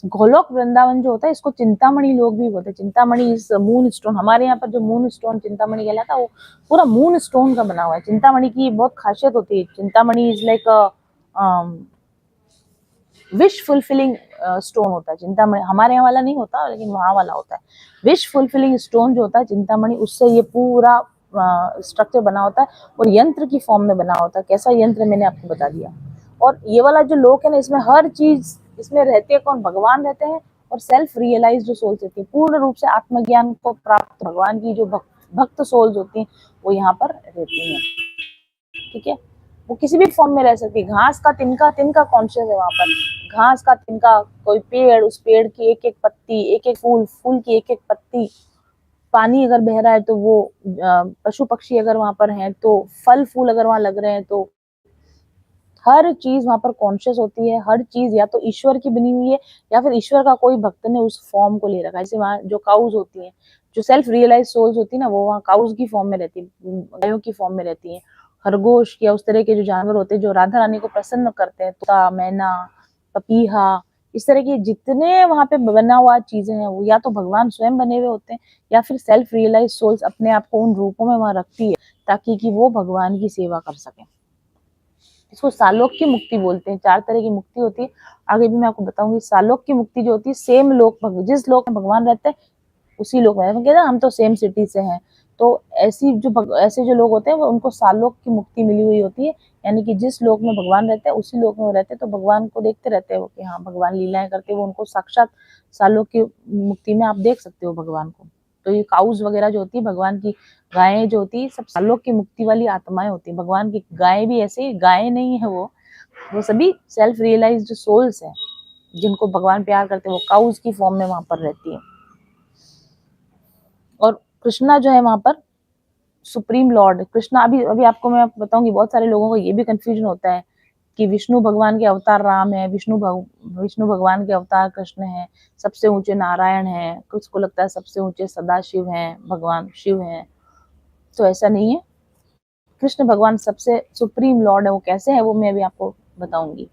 गोलोक वृंदावन जो होता है, इसको चिंतामणि लोग भी बोलते हैं। चिंतामणि इस मून स्टोन, हमारे यहाँ पर जो मून स्टोन चिंतामणि कहलाता है, वो पूरा मून स्टोन का बना हुआ है। चिंतामणि की बहुत खासियत होती है, Chintamani is like wish fulfilling stone होता है चिंतामणि। हमारे यहाँ वाला नहीं होता, लेकिन वहां वाला होता है। विश फुलफिलिंग स्टोन जो होता है चिंतामणि, उससे ये पूरा स्ट्रक्चर बना होता है, और यंत्र की फॉर्म में बना होता है। कैसा यंत्र मैंने आपको बता दिया। और ये वाला जो लोक है ना, इसमें हर चीज, इसमें रहते हैं कौन? भगवान रहते हैं, और सेल्फ रियलाइज जो सोल्स रहती है, पूर्ण रूप से आत्मज्ञान को प्राप्त भगवान की जो भक्त सोल्स होती हैं, वो यहाँ पर रहती हैं, ठीक है? वो किसी भी फॉर्म में रह सकती है। घास का तिनका तिनका कॉन्शियस है वहां पर, घास का तिनका, कोई पेड़, उस पेड़ की एक एक पत्ती, एक एक फूल, फूल की एक एक पत्ती, पानी अगर बह रहा है तो वो, पशु पक्षी अगर वहां पर हैं तो, फल फूल अगर वहां लग रहे हैं तो, हर चीज वहां पर कॉन्शियस होती है। हर चीज या तो ईश्वर की बनी हुई है, या फिर ईश्वर का कोई भक्त ने उस फॉर्म को ले रखा है। जैसे वहां जो काउज होती हैं, जो सेल्फ रियलाइज सोल्स होती है ना, वो वहाँ काउज की फॉर्म में रहती है, गायों की फॉर्म में रहती है। खरगोश या उस तरह के जो जानवर होते हैं जो राधा रानी को प्रसन्न करते हैं, तोता, मैना, पपीहा, इस तरह की जितने वहां पे बना हुआ चीजें हैं, वो या तो भगवान स्वयं बने हुए होते हैं, या फिर सेल्फ रियलाइज सोल्स अपने आप को उन रूपों में वहां रखती है, ताकि कि वो भगवान की सेवा कर सके। इसको सालोक की मुक्ति बोलते हैं। 4 तरह की मुक्ति होती है, आगे भी मैं आपको बताऊंगी। सालोक की मुक्ति जो होती है, सेम लोक, जिस लोक में भगवान रहते हैं उसी लोक में, हम कहते हैं हम तो सेम सिटी से हैं, तो ऐसे जो लोग होते हैं, वो उनको सालोक की मुक्ति मिली हुई होती है। यानी कि जिस लोक में भगवान रहते हैं उसी लोक में वो रहते हैं, तो भगवान को देखते रहते हैं वो, कि हाँ भगवान लीलाएं करते हैं, वो उनको साक्षात सालोक की मुक्ति में आप देख सकते हो भगवान को। तो ये काउज वगैरह जो होती है, भगवान की गायें जो होती है, सब सालोक की मुक्ति वाली आत्माएं होती है। भगवान की गायें भी ऐसे गायें नहीं है, वो सभी सेल्फ रियलाइज्ड सोल्स हैं, जिनको भगवान प्यार करते हैं, वो काउज की फॉर्म में वहां पर रहती है। और कृष्णा जो है वहां पर सुप्रीम लॉर्ड कृष्णा, अभी अभी आपको मैं बताऊंगी। बहुत सारे लोगों को ये भी कंफ्यूजन होता है कि विष्णु भगवान के अवतार राम है, विष्णु भगवान के अवतार कृष्ण है, सबसे ऊंचे नारायण है, कुछ को लगता है सबसे ऊंचे सदाशिव हैं, भगवान शिव हैं। तो ऐसा नहीं है, कृष्ण भगवान सबसे सुप्रीम लॉर्ड है। वो कैसे है वो मैं अभी आपको बताऊंगी।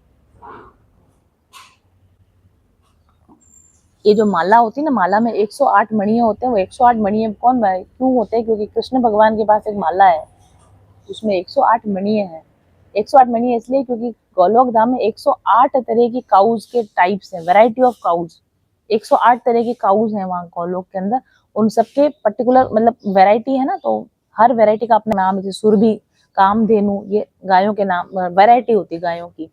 ये जो माला होती है ना, माला में 108 मणियां होते हैं। वो 108 मणियां कौन क्यों होते हैं? क्योंकि कृष्ण भगवान के पास एक माला है, उसमें 108 मणियां हैं। 108 मणियां इसलिए क्योंकि गोलोक धाम में 108 तरह की काउज के टाइप्स हैं, वैरायटी ऑफ काउज। 108 तरह की काउज हैं वहाँ गोलोक के अंदर। उन सबके पर्टिकुलर मतलब वैरायटी है ना, तो हर वैरायटी का अपना नाम है। सुरभि, कामधेनु, ये गायों के नाम, वैरायटी होती है गायों की।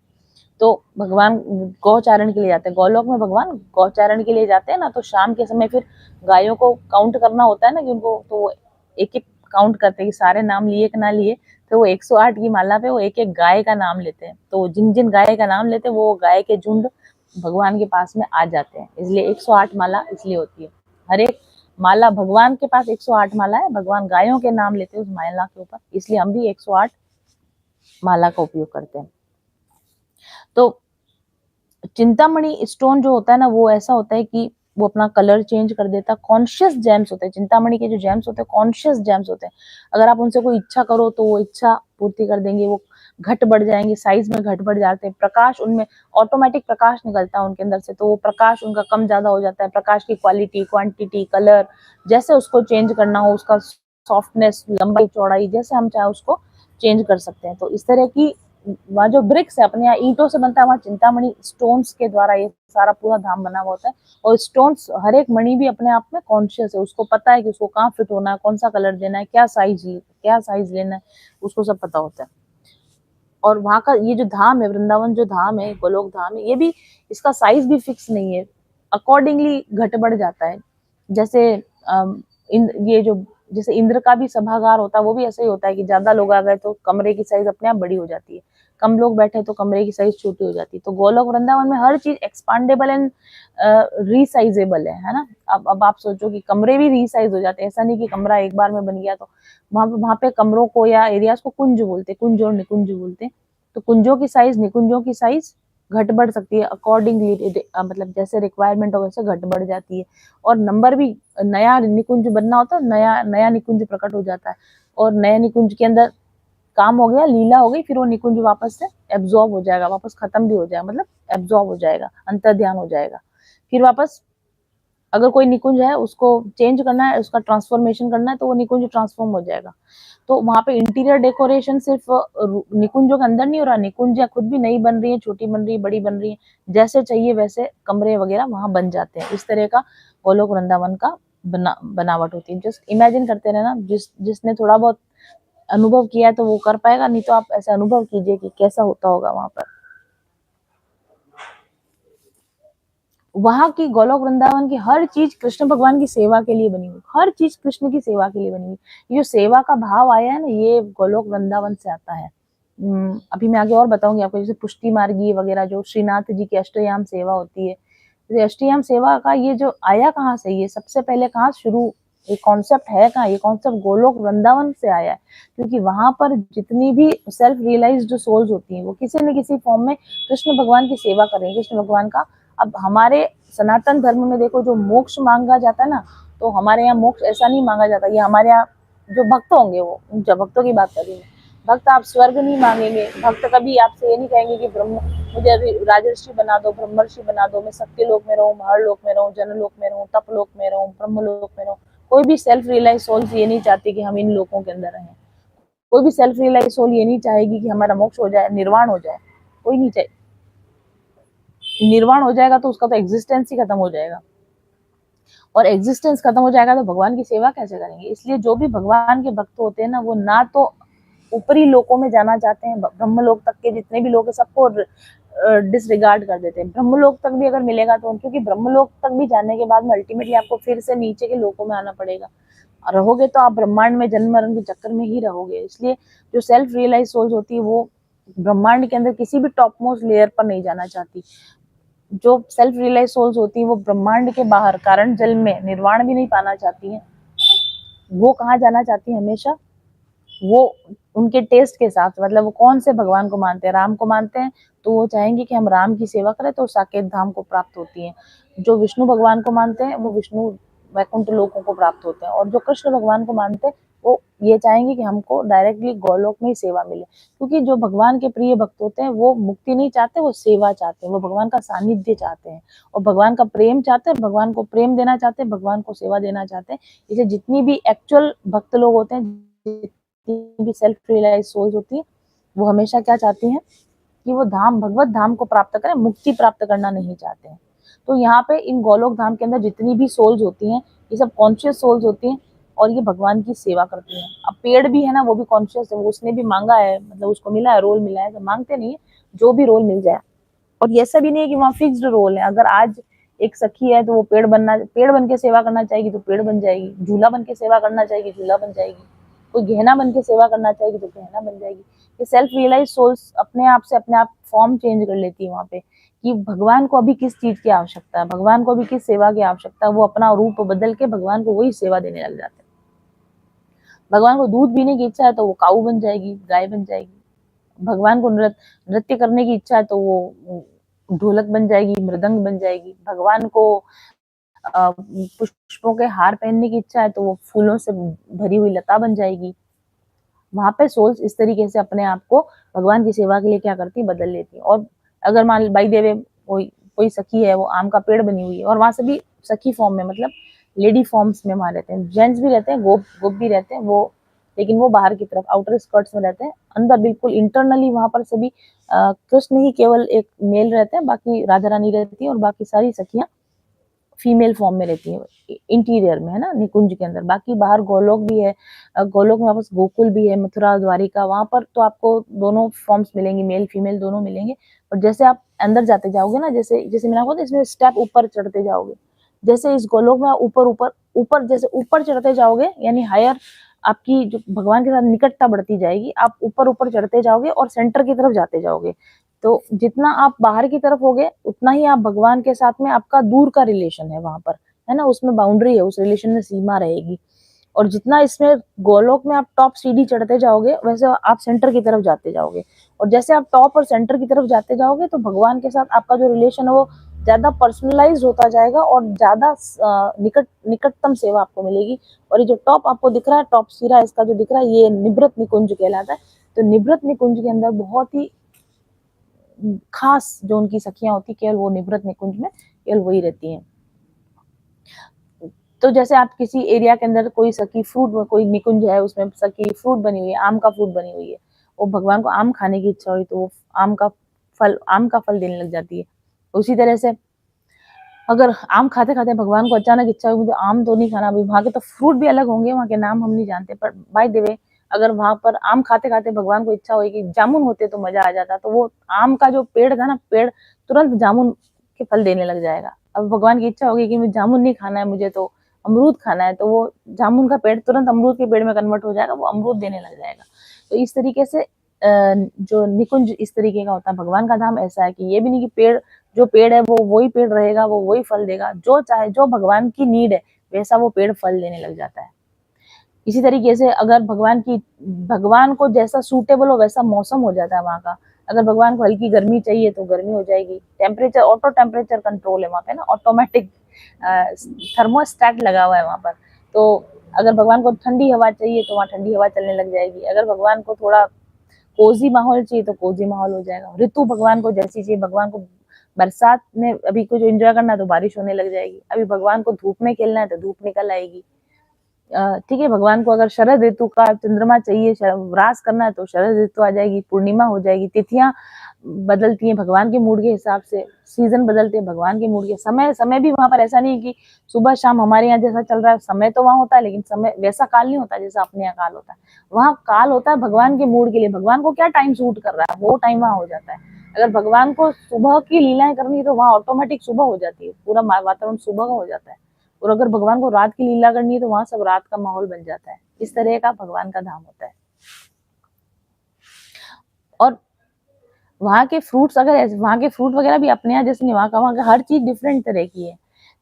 तो भगवान गौचारण के लिए जाते हैं गोलोक में, भगवान गौचारण के लिए जाते हैं ना, तो शाम के समय फिर गायों को काउंट करना होता है ना, कि उनको तो एक एक काउंट करते हैं कि सारे नाम लिए कि ना लिए, तो वो 108 की माला पे वो एक एक गाय का नाम लेते हैं। तो जिन जिन गाय का नाम लेते हैं वो गाय के झुंड भगवान के पास में आ जाते हैं, इसलिए 108 माला इसलिए होती है। हर एक माला भगवान के पास 108 माला है, भगवान गायों के नाम लेते हैं उस माला के ऊपर, इसलिए हम भी 108 माला का उपयोग करते हैं। तो चिंतामणि स्टोन जो होता है ना, वो ऐसा होता है कि वो अपना कलर चेंज कर देता है। कॉन्शियस जेम्स होते हैं चिंतामणि के, जो जेम्स होते हैं कॉन्शियस जेम्स होते हैं। अगर आप उनसे कोई इच्छा करो तो वो इच्छा पूर्ति कर देंगे, वो घट बढ़ जाएंगे, साइज में घट बढ़ जाते हैं, प्रकाश उनमें ऑटोमेटिक प्रकाश निकलता है उनके अंदर से, तो वो प्रकाश उनका कम ज्यादा हो जाता है। प्रकाश की क्वालिटी, क्वांटिटी, कलर जैसे उसको चेंज करना हो, उसका सॉफ्टनेस, लंबाई, चौड़ाई, जैसे हम चाहे उसको चेंज कर सकते हैं। तो इस तरह की वहाँ जो ब्रिक्स है अपने यहाँ ईंटों से बनता है, वहाँ चिंतामणि स्टोन्स के द्वारा ये सारा पूरा धाम बना हुआ होता है। और स्टोन्स, हर एक मणि भी अपने आप में कॉन्शियस है, उसको पता है कि उसको कहाँ फिट होना है, कौन सा कलर देना है, क्या साइज लेना है, उसको सब पता होता है। और वहाँ का ये जो धाम है, वृंदावन जो धाम है, गोलोक धाम है, ये भी, इसका साइज भी फिक्स नहीं है, अकॉर्डिंगली घट बढ़ जाता है। जैसे ये जो जैसे इंद्र का भी सभागार होता है, वो भी ऐसा ही होता है कि ज्यादा लोग आ गए तो कमरे की साइज अपने आप बड़ी हो जाती है, कम लोग बैठे तो कमरे की साइज छोटी हो जाती है। तो गोलोक वृंदावन में हर चीज एक्सपांडेबल एंड रीसाइजेबल है ना। अब आप सोचो कि कमरे भी रीसाइज हो जाते हैं, ऐसा नहीं कि कमरा एक बार में बन गया। तो वहां पे कमरों को या एरियाज को कुंज बोलते हैं, कुंज और निकुंज बोलते हैं। तो कुंजों की साइज, निकुंजों की साइज घट बढ़ सकती है अकॉर्डिंगली, मतलब जैसे रिक्वायरमेंट हो वैसे घट बढ़ जाती है। और नंबर भी, नया निकुंज बनना होता है, नया नया निकुंज प्रकट हो जाता है, और नए निकुंज के अंदर काम हो गया, लीला हो गई, फिर वो निकुंज वापस से एब्जॉर्ब हो जाएगा, वापस खत्म भी हो जाएगा, मतलब एब्जॉर्ब हो जाएगा, अंतर ध्यान हो जाएगा। फिर वापस अगर कोई निकुंज है उसको चेंज करना है, उसका ट्रांसफॉर्मेशन करना है, तो वो निकुंज ट्रांसफॉर्म हो जाएगा। तो वहां पे इंटीरियर डेकोरेशन सिर्फ निकुंजों के अंदर नहीं हो रहा, निकुंज खुद भी नई बन रही है, छोटी बन रही है, बड़ी बन रही है, जैसे चाहिए वैसे कमरे वगैरह वहां बन जाते हैं। इस तरह का गोलोक वृंदावन का बनावट होती है। जस्ट इमेजिन करते रहना, जिसने थोड़ा बहुत अनुभव किया है तो वो कर पाएगा, नहीं तो आप ऐसे अनुभव कीजिए कि कैसा होता होगा वहां पर। वहां की गोलोक वृंदावन की हर चीज कृष्ण भगवान की सेवा के लिए बनी हुई, हर चीज कृष्ण की सेवा के लिए बनी हुई। ये जो सेवा का भाव आया है ना, ये गोलोक वृंदावन से आता है। अभी मैं आगे और बताऊंगी आपको, जैसे पुष्टि मार्गी वगैरह जो श्रीनाथ जी की अष्टयाम सेवा होती है, तो अष्टयाम सेवा का ये जो आया कहाँ से, ये सबसे पहले कहाँ शुरू, ये कॉन्सेप्ट है कहाँ, ये कॉन्सेप्ट गोलोक वृंदावन से आया है। क्योंकि वहां पर जितनी भी सेल्फ रियलाइज जो सोल्स होती हैं, वो किसी न किसी फॉर्म में कृष्ण भगवान की सेवा कर रही है, कृष्ण भगवान का। अब हमारे सनातन धर्म में देखो, जो मोक्ष मांगा जाता है ना, तो हमारे यहाँ मोक्ष ऐसा नहीं मांगा जाता। ये हमारे यहाँ जो भक्त होंगे, वो जब भक्तों की बात कर रही हूँ, भक्त आप स्वर्ग नहीं मांगेंगे, भक्त कभी आपसे ये नहीं कहेंगे कि ब्रह्म, मुझे अभी राजर्षि बना दो, ब्रह्मर्षि बना दो, मैं सत्य लोक में रहूं, महर लोक में रहूं, जनलोक में रहूं, तप लोक में रहूं, ब्रह्म लोक में रहूं। कोई भी सेल्फ रियलाइज सोल्स ये नहीं चाहती कि हम इन लोकों के अंदर रहें। कोई भी सेल्फ रियलाइज सोल ये नहीं चाहेगी कि हमारा मोक्ष हो जाए, निर्वाण हो जाए, कोई नहीं चाहे। निर्वाण हो जाएगा तो उसका तो एग्जिस्टेंस ही खत्म हो जाएगा, और एग्जिस्टेंस खत्म हो जाएगा तो भगवान की सेवा कैसे करेंगे। इसलिए जो भी भगवान के भक्त होते हैं ना, वो ना तो ऊपरी लोकों में जाना चाहते हैं, ब्रह्मलोक तक के जितने भी लोग हैं सबको डिसरिगार्ड कर देते हैं। ब्रह्मलोक तक भी अगर मिलेगा तो, क्योंकि ब्रह्मलोक तक भी जाने के बाद में अल्टीमेटली आपको फिर से नीचे के लोकों में आना पड़ेगा, रहोगे तो आप ब्रह्मांड में जन्म मरण के चक्कर में ही रहोगे। इसलिए जो सेल्फ रियलाइज सोल्स होती है, वो ब्रह्मांड के अंदर किसी भी टॉप मोस्ट लेयर पर नहीं जाना चाहती। जो सेल्फ रियलाइज सोल्स होती है, वो ब्रह्मांड के बाहर कारण जल में निर्वाण भी नहीं पाना चाहती हैं। वो कहाँ जाना चाहती है हमेशा, वो उनके टेस्ट के हिसाब से, मतलब वो कौन से भगवान को मानते हैं, राम को मानते हैं तो वो चाहेंगे कि हम राम की सेवा करें, तो साकेत धाम को प्राप्त होती है। जो विष्णु भगवान को मानते हैं वो विष्णु वैकुंठ लोकों को प्राप्त होते हैं, और जो कृष्ण भगवान को मानते हैं वो ये चाहेंगे कि हमको डायरेक्टली गोलोक में ही सेवा मिले। क्योंकि जो भगवान के प्रिय भक्त होते हैं वो मुक्ति नहीं चाहते, वो सेवा चाहते हैं, वो भगवान का सानिध्य चाहते हैं, और भगवान का प्रेम चाहते हैं, भगवान को प्रेम देना चाहते हैं, भगवान को सेवा देना चाहते हैं। इसलिए जितनी भी एक्चुअल भक्त लोग होते हैं, भी सेल्फ रियलाइज सोल्स होती है, वो हमेशा क्या चाहती हैं कि वो धाम, भगवत धाम को प्राप्त करें, मुक्ति प्राप्त करना नहीं चाहते हैं। तो यहाँ पे इन गोलोक धाम के अंदर जितनी भी सोल्स होती हैं, ये सब कॉन्शियस सोल्स होती हैं, और ये भगवान की सेवा करती हैं। अब पेड़ भी है ना, वो भी कॉन्शियस है, वो उसने भी मांगा है, मतलब उसको मिला है, रोल मिला है, तो मांगते नहीं है, जो भी रोल मिल जाए। और ये ऐसा भी नहीं है कि वहाँ फिक्स्ड रोल है, अगर आज एक सखी है तो वो पेड़ बन के सेवा करना चाहेगी तो पेड़ बन जाएगी, झूला बन के सेवा करना चाहेगी, झूला बन जाएगी। कोई गहना बन के सेवा करना चाहेगी तो गहना बन जाएगी। ये सेल्फ रियलाइज सोल्स अपने आप से अपने आप फॉर्म चेंज कर लेती है वहाँ पे, कि भगवान को अभी किस चीज की आवश्यकता है, भगवान को अभी किस सेवा की आवश्यकता है, वो अपना रूप बदल के भगवान को वही सेवा देने लग जाते हैं। भगवान को दूध पीने की इच्छा है तो वो काऊ बन जाएगी, गाय बन जाएगी। भगवान को नृत्य करने की इच्छा है तो वो ढोलक बन जाएगी, मृदंग बन जाएगी। भगवान को पुष्पों के हार पहनने की इच्छा है तो वो फूलों से भरी हुई लता बन जाएगी। वहां पे सोल्स इस तरीके से अपने आप को भगवान की सेवा के लिए क्या करती, बदल लेती है। और अगर मान बाई देवे कोई सखी है, वो आम का पेड़ बनी हुई है, और वहां से भी सखी फॉर्म में, मतलब लेडी फॉर्म्स में वहां रहते हैं, जेंट्स भी रहते हैं, गोप भी रहते हैं वो, लेकिन वो बाहर की तरफ आउटर स्कर्ट्स में रहते हैं। अंदर बिल्कुल इंटरनली वहां पर सभी कृष्ण ही केवल एक मेल रहते हैं, बाकी राधा रानी रहती है और बाकी सारी सखियां फीमेल फॉर्म में रहती है इंटीरियर में, है ना, निकुंज के अंदर। बाकी बाहर गोलोक भी है, गोलोक में वापस गोकुल भी है, मथुरा द्वारिका, वहां पर तो आपको दोनों फॉर्म्स मिलेंगी, मेल फीमेल दोनों मिलेंगे। और जैसे आप अंदर जाते जाओगे ना, जैसे जैसे मैंने आपको इसमें स्टेप ऊपर चढ़ते जाओगे, जैसे इस गोलोक में ऊपर ऊपर ऊपर जैसे ऊपर चढ़ते जाओगे, यानी हायर आपकी जो भगवान के साथ निकटता बढ़ती जाएगी, आप ऊपर ऊपर चढ़ते जाओगे और सेंटर की तरफ जाते जाओगे। तो जितना आप बाहर की तरफ होगे उतना ही आप भगवान के साथ में आपका दूर का रिलेशन है वहां पर, है ना, उसमें बाउंड्री है, उस रिलेशन में सीमा रहेगी। और जितना इसमें गोलोक में आप टॉप सीढ़ी चढ़ते जाओगे, वैसे आप सेंटर की तरफ जाते जाओगे। और जैसे आप टॉप और सेंटर की तरफ जाते जाओगे तो भगवान के साथ आपका जो रिलेशन है वो ज्यादा पर्सनलाइज होता जाएगा और ज्यादा निकटतम सेवा आपको मिलेगी। और ये जो टॉप आपको दिख रहा है, टॉप सिरा इसका जो दिख रहा है, ये निवृत निकुंज कहलाता है। तो निवृत निकुंज के अंदर बहुत ही खास जो उनकी सखियां होती, केवल वो निवृत निकुंज में केवल वही रहती हैं। तो जैसे आप किसी एरिया के अंदर कोई सखी फ्रूट, कोई निकुंज है, उसमें सखी फ्रूट बनी हुई है, आम का फ्रूट बनी हुई है, वो भगवान को आम खाने की इच्छा हुई तो वो आम का फल देने लग जाती है। उसी तरह से अगर आम खाते खाते भगवान को अचानक इच्छा हुई मुझे आम तो नहीं खाना, अभी वहां के तो फ्रूट भी अलग होंगे, वहां के नाम हम नहीं जानते, पर बाय द वे अगर वहां पर आम खाते खाते भगवान को इच्छा हुई कि जामुन होते तो मजा आ जाता, तो वो आम का जो पेड़ था ना, पेड़ तुरंत जामुन के फल देने लग जाएगा। अब भगवान की इच्छा होगी कि मुझे जामुन नहीं खाना है, मुझे तो अमरूद खाना है, तो वो जामुन का पेड़ तुरंत अमरूद के पेड़ में कन्वर्ट हो जाएगा, वो अमरूद देने लग जाएगा। तो इस तरीके से जो निकुंज इस तरीके का होता है। भगवान का धाम ऐसा है कि ये भी नहीं कि पेड़, जो पेड़ है वो वही पेड़ रहेगा, वो वही फल देगा, जो चाहे, जो भगवान की नीड है वैसा वो पेड़ फल देने लग जाता है। इसी तरीके से अगर भगवान को जैसा सूटेबल हो वैसा मौसम हो जाता है वहां का। अगर भगवान को हल्की गर्मी चाहिए तो गर्मी हो जाएगी। टेम्परेचर, ऑटो टेम्परेचर कंट्रोल है वहां पे ना, ऑटोमेटिक थर्मोस्टेट लगा हुआ है वहां पर। तो अगर भगवान को ठंडी हवा चाहिए तो वहां ठंडी हवा चलने लग जाएगी। अगर भगवान को थोड़ा कोजी माहौल चाहिए तो कोजी माहौल हो जाएगा। ऋतु भगवान को जैसी चाहिए, भगवान को बरसात में अभी कुछ एंजॉय करना है तो बारिश होने लग जाएगी, अभी भगवान को धूप में खेलना है तो धूप निकल आएगी। ठीक है, भगवान को अगर शरद ऋतु का चंद्रमा चाहिए, व्रास करना है तो शरद ऋतु आ जाएगी, पूर्णिमा हो जाएगी। तिथियां बदलती हैं भगवान के मूड के हिसाब से, सीजन बदलते हैं भगवान के मूड के। समय भी वहां पर ऐसा नहीं है कि सुबह शाम हमारे यहाँ जैसा चल रहा है, समय तो वहां होता है लेकिन समय वैसा काल नहीं होता जैसा अपने यहाँ काल होता है। वहां काल होता है भगवान के मूड के लिए, भगवान को क्या टाइम सूट कर रहा है वो टाइम वहां हो जाता है। अगर भगवान को सुबह की लीलाएं करनी है तो वहां ऑटोमेटिक सुबह हो जाती है, पूरा वातावरण सुबह का हो जाता है। और अगर भगवान को रात की लीला करनी है तो वहां सब रात का माहौल बन जाता है। इस तरह का भगवान का धाम होता है। और वहां के फ्रूट्स, अगर वहां के फ्रूट वगैरह भी अपने यहाँ जैसे नहीं, वहां का हर चीज डिफरेंट तरह की है।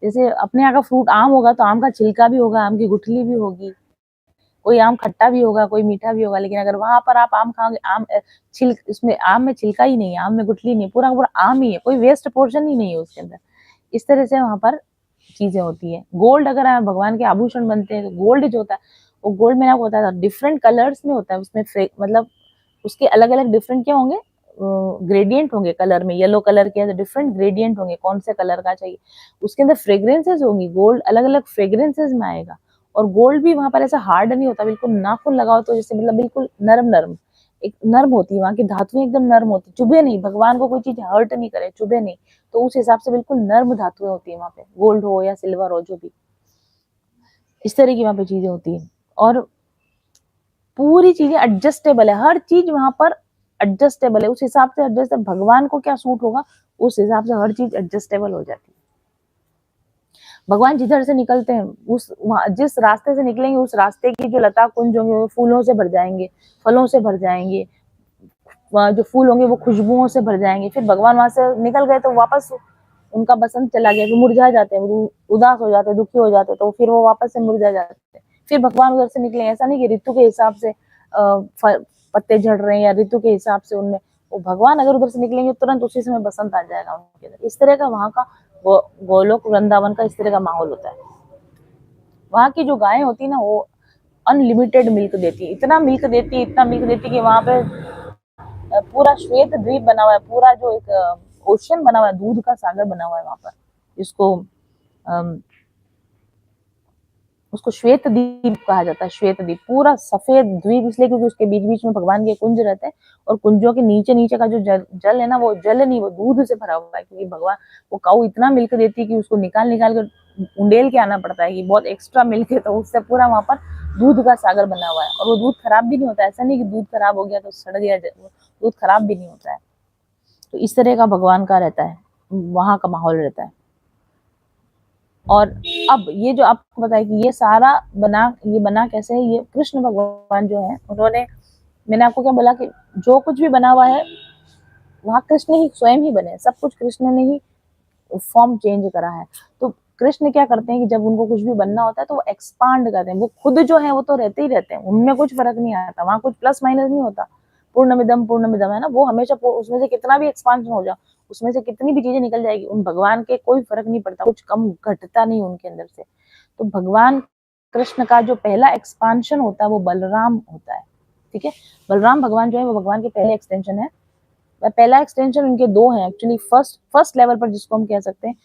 जैसे अपने यहाँ का फ्रूट आम होगा तो आम का छिलका भी होगा, आम की गुठली भी होगी, कोई आम खट्टा भी होगा, कोई मीठा भी होगा। लेकिन अगर वहां पर आप आम खाओगे, इसमें आम में छिलका ही नहीं है, आम में गुठली नहीं, पूरा पूरा आम ही है, कोई वेस्ट पोर्शन ही नहीं है उसके अंदर। इस तरह से वहां पर चीजें होती है। गोल्ड, अगर भगवान के आभूषण बनते हैं तो गोल्ड जो होता है वो गोल्ड में आपको बताया था डिफरेंट कलर्स में होता है। उसमें मतलब उसके अलग अलग डिफरेंट क्या होंगे, ग्रेडियंट होंगे कलर में। येलो कलर के डिफरेंट ग्रेडियंट होंगे, कौन से कलर का चाहिए। उसके अंदर फ्रेग्रेंसेस होंगी, गोल्ड अलग अलग फ्रेग्रेंसेस में आएगा। और गोल्ड भी वहां पर ऐसा हार्ड नहीं होता, बिल्कुल नाखून लगाओ तो जैसे मतलब बिल्कुल नरम नरम, एक नर्म होती है वहां की धातुएं, एकदम नर्म होती, चुभे नहीं, भगवान को कोई चीज हर्ट नहीं करे, चुभे नहीं। तो उस हिसाब से बिल्कुल नर्म धातुएं होती है वहां पे, गोल्ड हो या सिल्वर हो, जो भी इस तरह की वहां पे चीजें होती है। और पूरी चीजें एडजस्टेबल है, हर चीज वहां पर एडजस्टेबल है, उस हिसाब से एडजस्ट, भगवान को क्या सूट होगा उस हिसाब से हर चीज एडजस्टेबल हो जाती है। भगवान जिधर से निकलते हैं उस जिस रास्ते से निकलेंगे उस रास्ते की जो लता कुंज होंगे वो फूलों से भर जाएंगे, फलों से भर जाएंगे, जो फूल होंगे वो खुशबुओं से भर जाएंगे। फिर भगवान वहां से निकल गए तो वापस उनका बसंत चला गया, फिर मुरझा जाते हैं, उदास हो जाते हैं, दुखी हो जाते हैं, तो फिर वो वापस से मुरझा जाते हैं। फिर भगवान उधर से निकले, ऐसा नहीं कि ऋतु के हिसाब से पत्ते झड़ रहे हैं या ऋतु के हिसाब से उनमें, वो भगवान अगर उधर से निकलेंगे तुरंत उसी समय बसंत आ जाएगा उनके अंदर। इस तरह का वहां का गोलोक वृंदावन का इस तरह का माहौल होता है। वहां की जो गायें होती है ना वो अनलिमिटेड मिल्क देती है, इतना मिल्क देती है, इतना मिल्क देती है कि वहां पे पूरा श्वेत द्वीप बना हुआ है, पूरा जो एक ओशन बना हुआ है, दूध का सागर बना हुआ है वहां पर, जिसको उसको श्वेत द्वीप कहा जाता है। श्वेत द्वीप पूरा सफेद द्वीप इसलिए क्योंकि उसके बीच बीच में भगवान के कुंज रहते हैं, और कुंजों के नीचे नीचे का जो जल है ना वो जल नहीं, वो दूध से भरा हुआ है, क्योंकि भगवान वो काऊ इतना मिल्क देती है कि उसको निकाल निकाल कर उंडेल के आना पड़ता है कि बहुत एक्स्ट्रा मिल्क है, तो उससे पूरा वहां पर दूध का सागर बना हुआ है। और वो दूध खराब भी नहीं होता, ऐसा नहीं कि दूध खराब हो गया तो सड़ गया, दूध खराब भी नहीं होता है। तो इस तरह का भगवान का रहता है, वहां का माहौल रहता है। और अब ये जो आपको बताया कि ये सारा बना कैसे है, ये कृष्ण भगवान जो है उन्होंने, मैंने आपको क्या बोला कि जो कुछ भी बना हुआ है वहां कृष्ण ही स्वयं ही बने, सब कुछ कृष्ण ने ही फॉर्म चेंज करा है। तो कृष्ण क्या करते हैं कि जब उनको कुछ भी बनना होता है तो वो एक्सपांड करते हैं, वो खुद जो है वो तो रहते ही रहते हैं, उनमें कुछ फर्क नहीं आता, वहां कुछ प्लस माइनस नहीं होता। पूर्णमिदम है ना, वो हमेशा उसमें से कितना भी एक्सपांशन हो जाए, उसमें से कितनी भी चीजें निकल जाएगी, उन भगवान के कोई फर्क नहीं पड़ता, कुछ कम घटता नहीं उनके अंदर से। तो भगवान कृष्ण का जो पहला एक्सपांशन होता है वो बलराम होता है। ठीक है, बलराम भगवान जो है वो भगवान के पहले एक्सटेंशन है। पहला एक्सटेंशन उनके दो है एक्चुअली, फर्स्ट लेवल पर जिसको हम कह सकते हैं,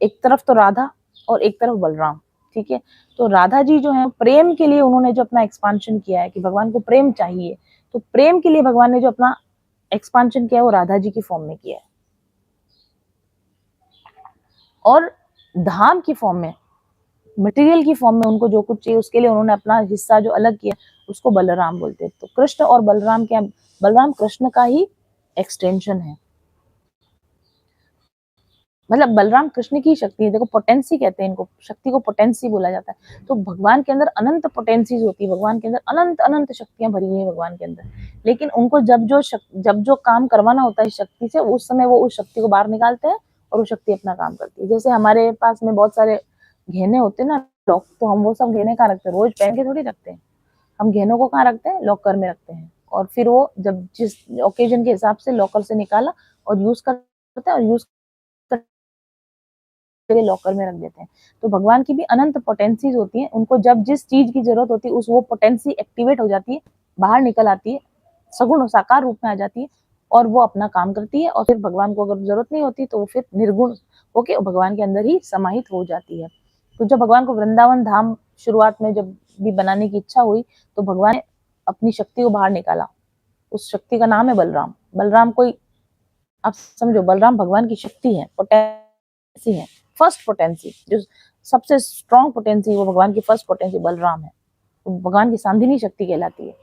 एक तरफ तो राधा और एक तरफ बलराम। ठीक है, तो राधा जी जो है प्रेम के लिए उन्होंने जो अपना एक्सपांशन किया है कि भगवान को प्रेम चाहिए, तो प्रेम के लिए भगवान ने जो अपना एक्सपांशन किया है वो राधा जी की फॉर्म में किया है, और धाम की फॉर्म में, मटेरियल की फॉर्म में उनको जो कुछ चाहिए उसके लिए उन्होंने अपना हिस्सा जो अलग किया उसको बलराम बोलते हैं। तो कृष्ण और बलराम क्या, बलराम कृष्ण का ही एक्सटेंशन है, मतलब बलराम कृष्ण की शक्ति है। देखो पोटेंसी कहते हैं इनको, शक्ति को पोटेंसी बोला जाता है। तो भगवान के अंदर अनंत पोटेंसीज होती है, भगवान के अंदर अनंत अनंत शक्तियां भरी हुई है भगवान के अंदर, लेकिन उनको जब जो काम करवाना होता है शक्ति से, उस समय वो उस शक्ति को बाहर निकालते हैं और वो शक्ति अपना काम करती है। जैसे हमारे पास में बहुत सारे गहने होते हैं ना लॉक, तो हम वो सब गहने कहाँ रखते हैं, रोज पहन के थोड़ी रखते हैं, हम गहनों को कहाँ रखते हैं, लॉकर में रखते हैं, और फिर वो जब जिस ओकेजन के हिसाब से लॉकर से निकाला और यूज करते हैं, और यूज लॉकर में रख देते हैं। तो भगवान की भी अनंत पोटेंसीज होती हैं, उनको जब जिस चीज की जरूरत होती है उस वो पोटेंसी एक्टिवेट हो जाती है, बाहर निकल आती है, सगुण साकार रूप में आ जाती है, और वो अपना काम करती है। और फिर भगवान को अगर जरूरत नहीं होती तो वो फिर निर्गुण होके भगवान के अंदर ही समाहित हो जाती है। तो जब भगवान को वृंदावन धाम शुरुआत में जब भी बनाने की इच्छा हुई तो भगवान ने अपनी शक्ति को बाहर निकाला, उस शक्ति का नाम है बलराम। बलराम कोई, आप समझो, बलराम भगवान की शक्ति है, पोटेंसी है, फर्स्ट पोटेंसी, जो सबसे स्ट्रॉन्ग पोटेंसी, वो भगवान की फर्स्ट पोटेंसी बलराम है, तो भगवान की सांधिनी शक्ति कहलाती है।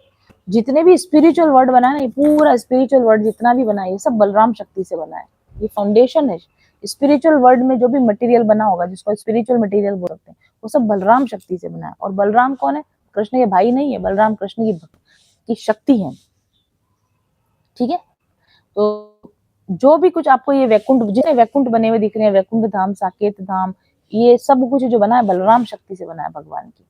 जितने भी स्पिरिचुअल वर्ड बना है, पूरा स्पिरिचुअल वर्ड जितना भी बना है, ये सब बलराम शक्ति से बना है, ये फाउंडेशन है। स्पिरिचुअल वर्ड में जो भी मटेरियल बना होगा, जिसको स्पिरिचुअल मटेरियल बोल सकते हैं, वो सब बलराम शक्ति से बना है। और बलराम कौन है, कृष्ण के भाई नहीं है, बलराम कृष्ण की शक्ति है। ठीक है, तो जो भी कुछ आपको ये वैकुंठ, जितने वैकुंठ बने हुए दिख रहे हैं, वैकुंठ धाम, साकेत धाम, ये सब कुछ जो बना है बलराम शक्ति से बना है भगवान की।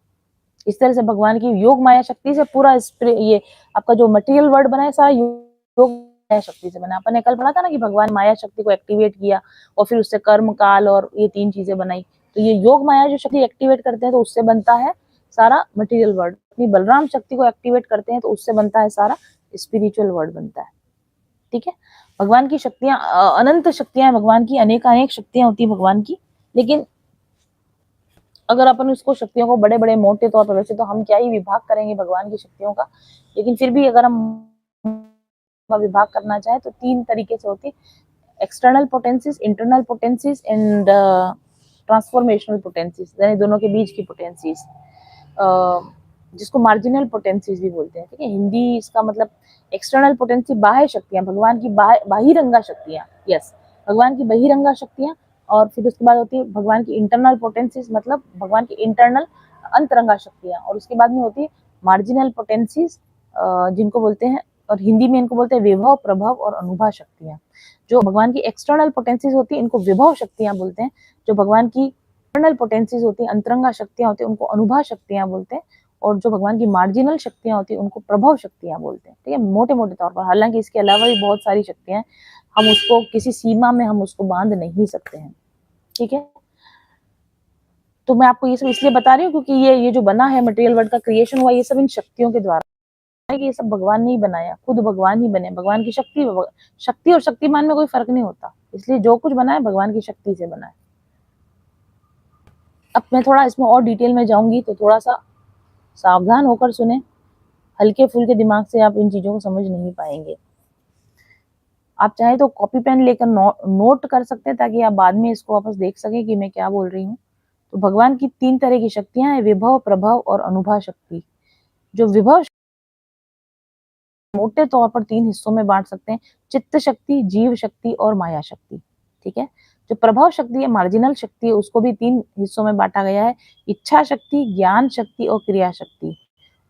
इस तरह से भगवान की योग माया शक्ति से पूरा ये आपका जो मटेरियल वर्ड बना है सारा योग माया शक्ति से बना। अपन ने कल पढ़ा था ना कि भगवान माया शक्ति को एक्टिवेट किया और फिर उससे कर्म काल और ये तीन चीजें बनाई। तो ये योग माया जो शक्ति एक्टिवेट करते हैं तो उससे बनता है सारा मटेरियल वर्ड। अपनी बलराम शक्ति को एक्टिवेट करते हैं तो उससे बनता है सारा स्पिरिचुअल वर्ड बनता है। ठीक है, भगवान की शक्तियां अनंत शक्तियां, भगवान की अनेक शक्तियां होती है भगवान की। लेकिन अगर अपन उसको शक्तियों को बड़े बड़े मोटे तौर पर, वैसे तो हम क्या ही विभाग करेंगे भगवान की शक्तियों का, लेकिन फिर भी अगर हम विभाग करना चाहे तो तीन तरीके से होती है, external potencies, internal potencies and transformational potencies, यानी दोनों के बीच की पोटेंसीज, जिसको मार्जिनल पोटेंसीज भी बोलते हैं। ठीक है, हिंदी इसका मतलब एक्सटर्नल पोटेंसी बाह्य शक्तियां, भगवान की बहिरंगा शक्तियां, यस, भगवान की बहिरंगा शक्तियां, और फिर उसके बाद होती है भगवान की इंटरनल पोटेंसीज, मतलब भगवान की इंटरनल अंतरंगा शक्तियां, और उसके बाद में होती है मार्जिनल पोटेंसीज, जिनको बोलते हैं, और हिंदी में इनको बोलते हैं विभव, प्रभव और अनुभव शक्तियां। जो भगवान की एक्सटर्नल पोटेंसीज होती है इनको विभव शक्तियां बोलते हैं, जो भगवान की इंटरनल पोटेंसीज होती है, अंतरंगा शक्तियां होती है, उनको अनुभव शक्तियां बोलते हैं, और जो भगवान की मार्जिनल शक्तियां होती है उनको प्रभव शक्तियां बोलते हैं। ठीक है, मोटे मोटे तौर पर, हालांकि इसके अलावा भी बहुत सारी शक्तियां, हम उसको किसी सीमा में हम उसको बांध नहीं सकते हैं। ठीक है, तो मैं आपको ये सब इसलिए बता रही हूँ क्योंकि ये जो बना है मटेरियल वर्ल्ड का क्रिएशन हुआ, ये सब इन शक्तियों के द्वारा है, कि ये सब भगवान ने ही बनाया, खुद भगवान ही बने, भगवान की शक्ति, शक्ति और शक्तिमान में कोई फर्क नहीं होता, इसलिए जो कुछ बना है भगवान की शक्ति से बना है। अब मैं थोड़ा इसमें और डिटेल में जाऊंगी, तो थोड़ा सा सावधान होकर सुने, हल्के फुल्के दिमाग से आप इन चीजों को समझ नहीं पाएंगे। आप चाहे तो कॉपी पेन लेकर नोट कर सकते हैं, ताकि आप बाद में इसको वापस देख सकें कि मैं क्या बोल रही हूँ। तो भगवान की 3 तरह की शक्तियां हैं, विभव, प्रभव और अनुभव शक्ति। जो विभव मोटे तौर पर 3 हिस्सों में बांट सकते हैं, चित्त शक्ति, जीव शक्ति और माया शक्ति। ठीक है, जो प्रभाव शक्ति है, मार्जिनल शक्ति है, उसको भी 3 हिस्सों में बांटा गया है, इच्छा शक्ति, ज्ञान शक्ति और क्रिया शक्ति।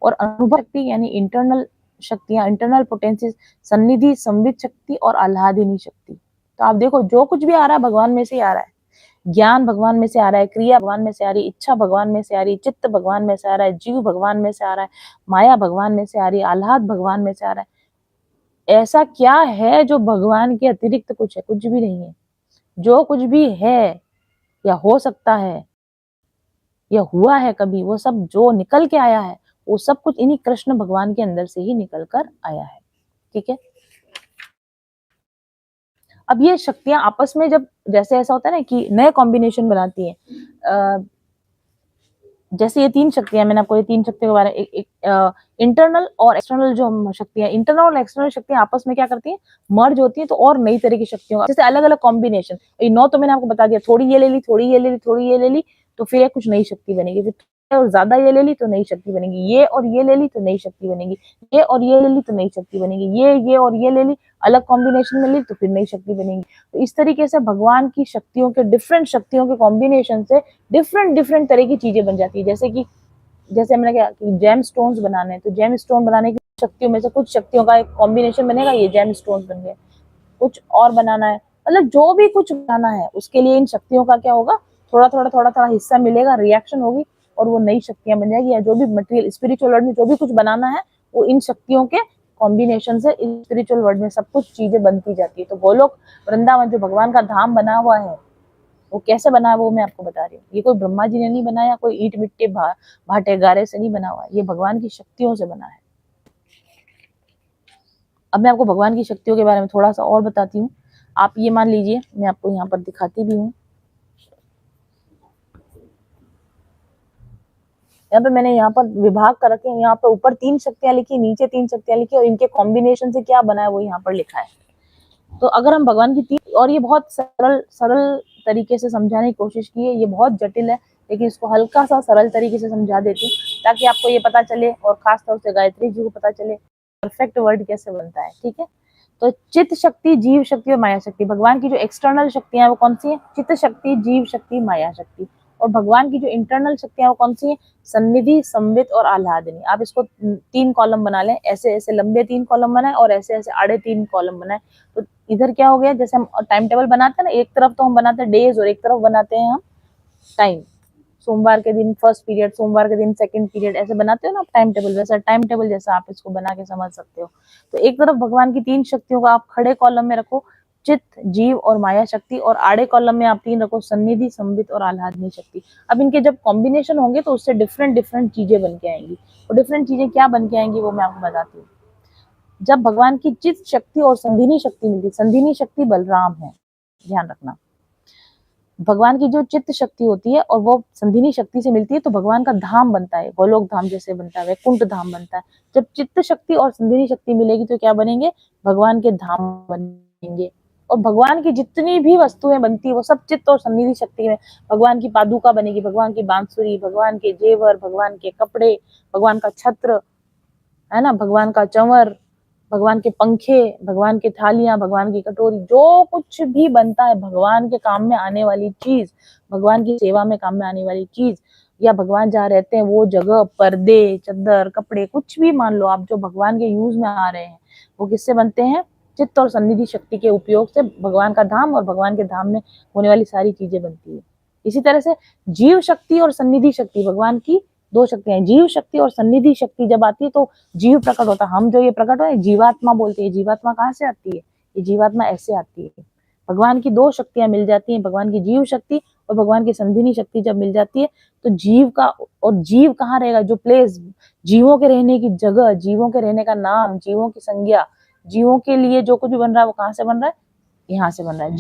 और अनुभव शक्ति यानी इंटरनल शक्तियां, इंटरनल पोटेंसीज, सन्निधि, संवित शक्ति और आह्लादिनी शक्ति। तो आप देखो, जो कुछ भी आ रहा है भगवान में से ही आ रहा है। ज्ञान भगवान में से आ रहा है, क्रिया भगवान में से आ रही है, इच्छा भगवान में से आ रही है, चित्त भगवान में से आ रहा है, जीव भगवान में से आ रहा है, माया भगवान में से आ रही है, आह्लाद भगवान में से आ रहा है। ऐसा क्या है जो भगवान के अतिरिक्त कुछ है? कुछ भी नहीं है। जो कुछ भी है या हो सकता है या हुआ है कभी, वो सब जो निकल के आया है, वो सब कुछ इन्हीं कृष्ण भगवान के अंदर से ही निकल कर आया है। ठीक है, अब ये शक्तियां आपस में जब, जैसे ऐसा होता है ना कि नए कॉम्बिनेशन बनाती हैं, जैसे ये 3 शक्तियां, मैंने आपको ये 3 शक्तियों के बारे में, इंटरनल और एक्सटर्नल जो शक्तियां, इंटरनल और एक्सटर्नल शक्तियां आपस में क्या करती हैं, मर्ज होती हैं, तो और नई तरह की शक्तियों का, जैसे अलग अलग कॉम्बिनेशन, ये 9 तो मैंने आपको बता दिया, थोड़ी ये ले ली, थोड़ी ये ले ली, थोड़ी ये ले ली, तो फिर कुछ नई शक्ति बनेगी, फिर और ज्यादा ये ले ली तो नई शक्ति बनेगी, ये और ये ले ली तो नई शक्ति बनेगी, ये और ये ले ली तो नई शक्ति बनेगी, ये और ये ले ली, अलग कॉम्बिनेशन में ली तो फिर नई शक्ति बनेगी। तो इस तरीके से भगवान की शक्तियों के, डिफरेंट शक्तियों के कॉम्बिनेशन से डिफरेंट डिफरेंट तरह की चीजें बन जाती है। जैसे कि, जैसे हमने क्या कि जेम स्टोन्स बनाने हैं, तो जेम स्टोन बनाने की शक्तियों में से कुछ शक्तियों का एक कॉम्बिनेशन बनेगा, ये जेम स्टोन्स बन गए। कुछ और बनाना है, मतलब जो भी कुछ बनाना है उसके लिए इन शक्तियों का क्या होगा, थोड़ा थोड़ा थोड़ा थोड़ा हिस्सा मिलेगा, रिएक्शन होगी और वो नई शक्तियां बन जाएगी। या जो भी मटेरियल स्पिरिचुअल वर्ल्ड में जो भी कुछ बनाना है, वो इन शक्तियों के कॉम्बिनेशन से स्पिरिचुअल वर्ल्ड में सब कुछ चीजें बनती जाती है। तो गोलोक वृंदावन जो भगवान का धाम बना हुआ है, वो कैसे बना है वो मैं आपको बता रही हूँ। ये कोई ब्रह्मा जी ने नहीं बनाया, कोई ईंट मिट्टी भाटे गारे से नहीं बना हुआ है, ये भगवान की शक्तियों से बना है। अब मैं आपको भगवान की शक्तियों के बारे में थोड़ा सा और बताती हूँ। आप ये मान लीजिए, मैं आपको यहाँ पर दिखाती भी हूँ। यहाँ पे मैंने यहाँ पर विभाग कर रखे हैं, यहाँ पर ऊपर 3 शक्तियां लिखी, नीचे 3 शक्तियां लिखी, और इनके कॉम्बिनेशन से क्या बना है वो यहाँ पर लिखा है। तो अगर हम भगवान की 3, और ये बहुत सरल सरल तरीके से समझाने की कोशिश की है, ये बहुत जटिल है, लेकिन इसको हल्का सा सरल तरीके से समझा देती हूँ, ताकि आपको ये पता चले, और खास तौर से गायत्री जी को पता चले परफेक्ट वर्ड कैसे बनता है। ठीक है, तो चित्त शक्ति, जीव शक्ति और माया शक्ति, भगवान की जो एक्सटर्नल शक्तियां हैं वो कौन सी है, चित्त शक्ति, जीव शक्ति, माया शक्ति। और भगवान की जो इंटरनल शक्तियां वो कौन सी है, सन्निधि, संवित और आह्लादिनी। आप इसको 3 कॉलम बना लें, ऐसे ऐसे लंबे 3 कॉलम बनाए और ऐसे ऐसे आड़े 3 कॉलम बनाए। तो इधर क्या हो गया, जैसे हम टाइम टेबल बनाते हैं ना, एक तरफ तो हम बनाते हैं डेज और एक तरफ बनाते हैं हम टाइम। सोमवार के दिन फर्स्ट पीरियड, सोमवार के दिन सेकंड पीरियड, ऐसे बनाते हो ना आप टाइम टेबल, वैसा टाइम टेबल जैसा आप इसको बना के समझ सकते हो। तो एक तरफ भगवान की 3 शक्तियों का आप खड़े कॉलम में रखो, चित्त, जीव और माया शक्ति, और आड़े कॉलम में आप 3 रखो, सन्निधि, संवित और आह्लादनी शक्ति। अब इनके जब कॉम्बिनेशन होंगे तो उससे डिफरेंट डिफरेंट चीजें बन के आएंगी। और डिफरेंट चीजें क्या बन के आएंगी वो मैं आपको बताती हूँ। जब भगवान की चित्त शक्ति और संधिनी शक्ति मिलती, संधिनी शक्ति बलराम है, ध्यान रखना। भगवान की जो चित्त शक्ति होती है और वो संधिनी शक्ति से मिलती है, तो भगवान का धाम बनता है, गोलोक धाम जैसे बनता है, वैकुंठ धाम बनता है। जब चित्त शक्ति और संधिनी शक्ति मिलेगी तो क्या बनेंगे, भगवान के धाम बनेंगे। और भगवान की जितनी भी वस्तुएं बनती है वो सब चित्त और संधिनी शक्ति में। भगवान की पादुका बनेगी, भगवान की बांसुरी, भगवान के जेवर, भगवान के कपड़े, भगवान का छत्र, है ना, भगवान का चंवर, भगवान के पंखे, भगवान की थालियां, भगवान की कटोरी, जो कुछ भी बनता है भगवान के काम में आने वाली चीज, भगवान की सेवा में काम में आने वाली चीज, या भगवान जहाँ रहते हैं वो जगह, पर्दे, चद्दर, कपड़े, कुछ भी मान लो आप जो भगवान के यूज में आ रहे हैं, वो किससे बनते हैं? चित्त और सन्निधि शक्ति के उपयोग से भगवान का धाम और भगवान के धाम में होने वाली सारी चीजें बनती है। इसी तरह से जीव शक्ति और सन्निधि शक्ति, भगवान की दो शक्तियां, जीव शक्ति और सन्निधि शक्ति जब आती है तो जीव प्रकट होता है। हम जो ये प्रकट हो जीवात्मा बोलते हैं। जीवात्मा कहाँ से आती है? ये जीवात्मा ऐसे आती है। भगवान की दो शक्तियां मिल जाती हैं, भगवान की जीव शक्ति और भगवान की संधिनी शक्ति जब मिल जाती है तो जीव का, और जीव कहाँ रहेगा? जो प्लेस, जीवों के रहने की जगह, जीवों के रहने का नाम, जीवों की संज्ञा, जीवों के लिए जो कुछ भी बन रहा है वो कहाँ से बन रहा है? यहाँ से बन रहा है।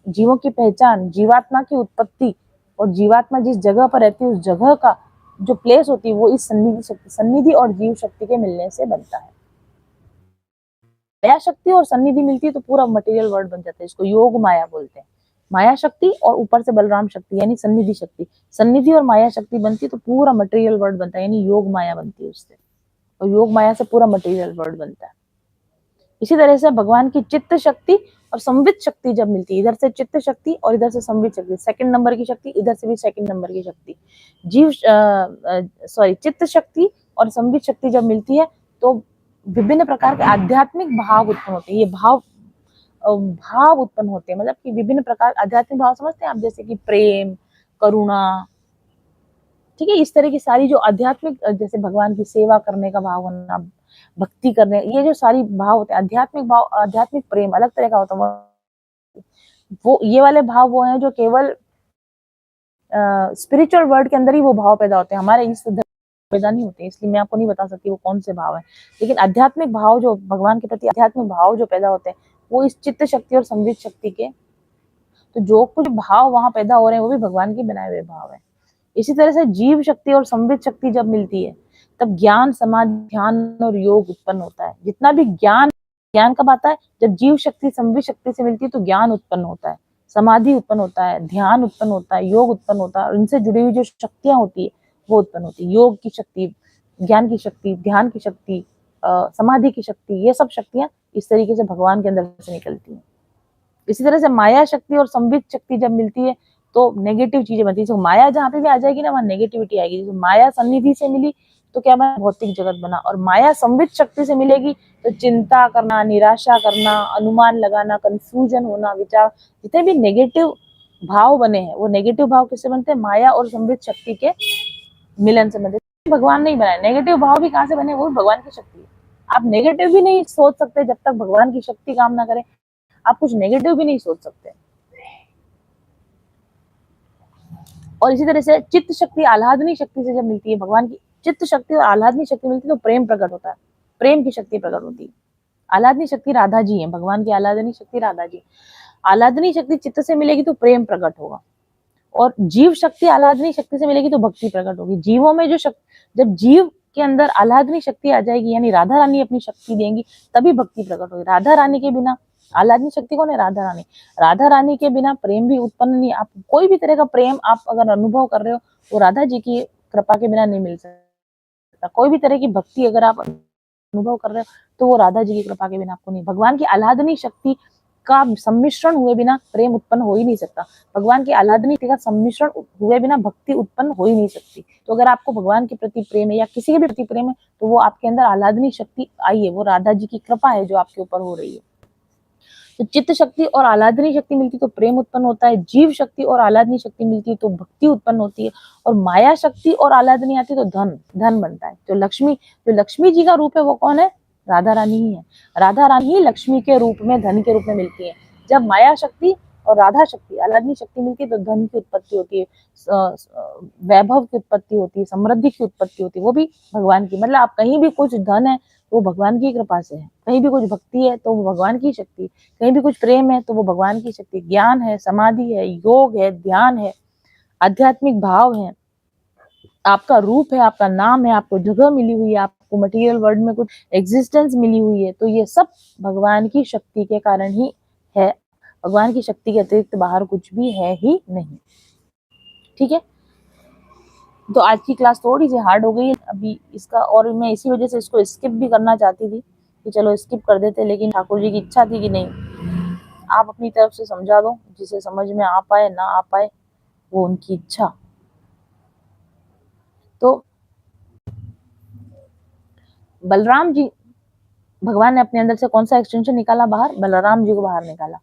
जीवों की पहचान, जीवात्मा की उत्पत्ति और जीवात्मा जिस जगह पर रहती है उस जगह का जो प्लेस होती है वो इस सन्निधि शक्ति, सन्निधि और जीव शक्ति के मिलने से बनता है। माया शक्ति और सन्निधि मिलती है तो पूरा मटेरियल वर्ल्ड बन जाता है। इसको योग माया बोलते हैं। माया शक्ति और ऊपर से बलराम शक्ति यानी सन्निधि शक्ति, सन्निधि और माया शक्ति बनती है तो पूरा मटेरियल वर्ल्ड बनता है, यानी योग माया बनती है उससे, और योग माया से पूरा मटेरियल वर्ल्ड बनता है। इसी तरह से भगवान की चित्त शक्ति और संवित शक्ति जब मिलती है, इधर से चित्त शक्ति और इधर से संवित शक्ति, सेकंड नंबर की शक्ति, इधर से भी सेकंड नंबर की शक्ति, चित्त शक्ति और संवित शक्ति जब मिलती है तो विभिन्न प्रकार के आध्यात्मिक भाव उत्पन्न होते हैं। ये भाव उत्पन्न होते हैं, मतलब कि विभिन्न प्रकार आध्यात्मिक भाव समझते हैं आप, जैसे कि प्रेम, करुणा, ठीक है, इस तरह की सारी जो आध्यात्मिक, जैसे भगवान की सेवा करने का भाव होना, भक्ति करने, ये जो सारी भाव होते हैं, आध्यात्मिक भाव, आध्यात्मिक प्रेम अलग तरह का होता है। वो ये वाले भाव वो हैं जो केवल स्पिरिचुअल वर्ल्ड के अंदर ही वो भाव पैदा होते हैं, हमारे इस पैदा नहीं होते, इसलिए मैं आपको नहीं बता सकती वो कौन से भाव है। लेकिन आध्यात्मिक भाव जो भगवान के प्रति आध्यात्मिक भाव जो पैदा होते हैं वो इस चित्त शक्ति और संवित शक्ति के, तो जो कुछ भाव वहां पैदा हो रहे हैं वो भी भगवान के बनाए हुए भाव है। इसी तरह से जीव शक्ति और संवित शक्ति जब मिलती है तब ज्ञान, समाधि, ध्यान और योग उत्पन्न होता है। जितना भी ज्ञान कब आता है? जब जीव शक्ति संवित शक्ति से मिलती है तो ज्ञान उत्पन्न होता है, समाधि उत्पन्न होता है, ध्यान उत्पन्न होता है, योग उत्पन्न होता है, और इनसे जुड़ी हुई जो शक्तियां होती है वो उत्पन्न होती है। योग की शक्ति, ज्ञान की शक्ति, ध्यान की शक्ति, समाधि की शक्ति, ये सब शक्तियां इस तरीके से भगवान के अंदर से निकलती हैं। इसी तरह से माया शक्ति और संवित शक्ति जब मिलती है तो नेगेटिव चीजें बनती है। तो माया जहाँ पे भी आ जाएगी ना वहाँ नेगेटिविटी आएगी। जैसे माया सन्निधि से मिली तो क्या बना? भौतिक जगत बना। और माया संवित शक्ति से मिलेगी तो चिंता करना, निराशा करना, अनुमान लगाना, कंफ्यूजन होना, विचार, जितने भी नेगेटिव भाव बने हैं वो नेगेटिव भाव किससे बनते हैं? माया और संवित शक्ति के मिलन से बनते हैं। भगवान नहीं बनाए, नेगेटिव भाव भी कहाँ से बने? वो भी भगवान की शक्ति है। आप नेगेटिव भी नहीं सोच सकते जब तक भगवान की शक्ति काम ना करे, आप कुछ नेगेटिव भी नहीं सोच सकते। और इसी तरह से चित्त शक्ति आह्लादनी शक्ति से जब मिलती है, भगवान की चित्त शक्ति और आह्लादनी शक्ति मिलती है तो प्रेम प्रकट होता है, प्रेम की शक्ति प्रकट होती है। आह्लादनी शक्ति राधा जी है, भगवान की आह्लादनी शक्ति राधा जी। आह्लादनी शक्ति चित्त से मिलेगी तो प्रेम प्रकट होगा, और जीव शक्ति आह्लादनी शक्ति से मिलेगी तो भक्ति प्रकट होगी। जीवों में जो जब जीव के अंदर आह्लादनी शक्ति आ जाएगी, यानी राधा रानी अपनी शक्ति देंगी, तभी भक्ति प्रकट होगी। राधा रानी के बिना, आह्लादनी शक्ति कौन है? राधा रानी। राधा रानी के बिना प्रेम भी उत्पन्न नहीं। आप कोई भी तरह का प्रेम आप अगर अनुभव कर रहे हो वो राधा जी की कृपा के बिना नहीं मिल सकता। कोई भी तरह की भक्ति अगर आप अनुभव कर रहे हो तो वो राधा जी की कृपा के बिना आपको नहीं। भगवान की आह्लादनी शक्ति का सम्मिश्रण हुए बिना प्रेम उत्पन्न हो ही नहीं सकता। भगवान की आह्लादनी का सम्मिश्रण हुए बिना भक्ति उत्पन्न हो ही नहीं सकती। तो अगर आपको भगवान के प्रति प्रेम है या किसी के भी प्रति प्रेम है तो वो आपके अंदर आह्लादनी शक्ति आई है, वो राधा जी की कृपा है जो आपके ऊपर हो रही है। तो चित्त शक्ति और आह्लादनी शक्ति मिलती तो प्रेम उत्पन्न होता है, जीव शक्ति और आह्लादनी शक्ति मिलती है तो भक्ति उत्पन्न होती है, और माया शक्ति और आह्लादनी आती है तो धन बनता है। जो लक्ष्मी जी का रूप है वो कौन है? राधा रानी ही है। राधा रानी ही लक्ष्मी के रूप में, धन के रूप में मिलती है। जब माया शक्ति और राधा शक्ति, आह्लादनी शक्ति मिलती है तो धन की उत्पत्ति होती है, वैभव की उत्पत्ति होती है, समृद्धि की उत्पत्ति होती है, वो भी भगवान की। मतलब आप कहीं भी कुछ धन है वो भगवान की कृपा से है, कहीं भी कुछ भक्ति है तो वो भगवान की शक्ति, कहीं भी कुछ प्रेम है तो वो भगवान की शक्ति। ज्ञान है, समाधि है, योग है, ध्यान है, आध्यात्मिक भाव है, आपका रूप है, आपका नाम है, आपको जगह मिली हुई है, आपको मटेरियल वर्ल्ड में कुछ एग्जिस्टेंस मिली हुई है, तो ये सब भगवान की शक्ति के कारण ही है। भगवान की शक्ति के अतिरिक्त बाहर कुछ भी है ही नहीं। ठीक है, तो आज की क्लास थोड़ी सी हार्ड हो गई है अभी इसका, और मैं इसी वजह से इसको स्किप भी करना चाहती थी कि चलो स्किप कर देते, लेकिन ठाकुर जी की इच्छा थी कि नहीं, आप अपनी तरफ से समझा दो, जिसे समझ में आ पाए ना आ पाए वो उनकी इच्छा। तो बलराम जी, भगवान ने अपने अंदर से कौन सा एक्सटेंशन निकाला बाहर? बलराम जी को बाहर निकाला।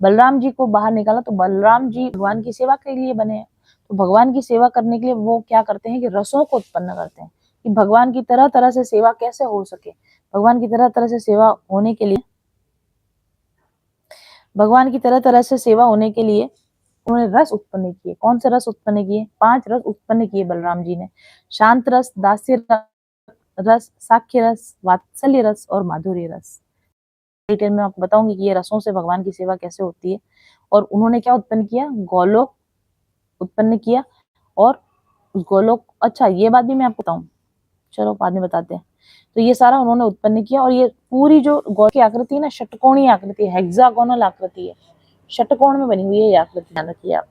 बलराम जी को बाहर निकाला तो बलराम जी भगवान की सेवा के लिए बने हैं। तो भगवान की सेवा करने के लिए वो क्या करते हैं कि रसों को उत्पन्न करते हैं, कि भगवान की तरह तरह से सेवा कैसे हो सके। भगवान की तरह तरह से सेवा होने के लिए, भगवान की तरह तरह से सेवा होने के लिए उन्होंने रस उत्पन्न किए। कौन से रस उत्पन्न किए? 5 रस उत्पन्न किए बलराम जी ने। शांत रस, दास्य रस, साख्य रस, वात्सल्य रस और माधुर्य रस। डिटेल में आपको बताऊंगी कि ये रसों से भगवान की सेवा कैसे होती है। और उन्होंने क्या उत्पन्न किया? गोलोक उत्पन्न किया। और गोलोक, अच्छा ये बात भी मैं आपको बताऊं, चलो बाद में बताते हैं। तो ये सारा उन्होंने उत्पन्न किया। और ये पूरी जो गोलोक की आकृति है ना, षटकोणीय आकृति है, हेक्सागोनल आकृति है, षटकोण में बनी हुई है ये आकृति, ध्यान रखिए आप।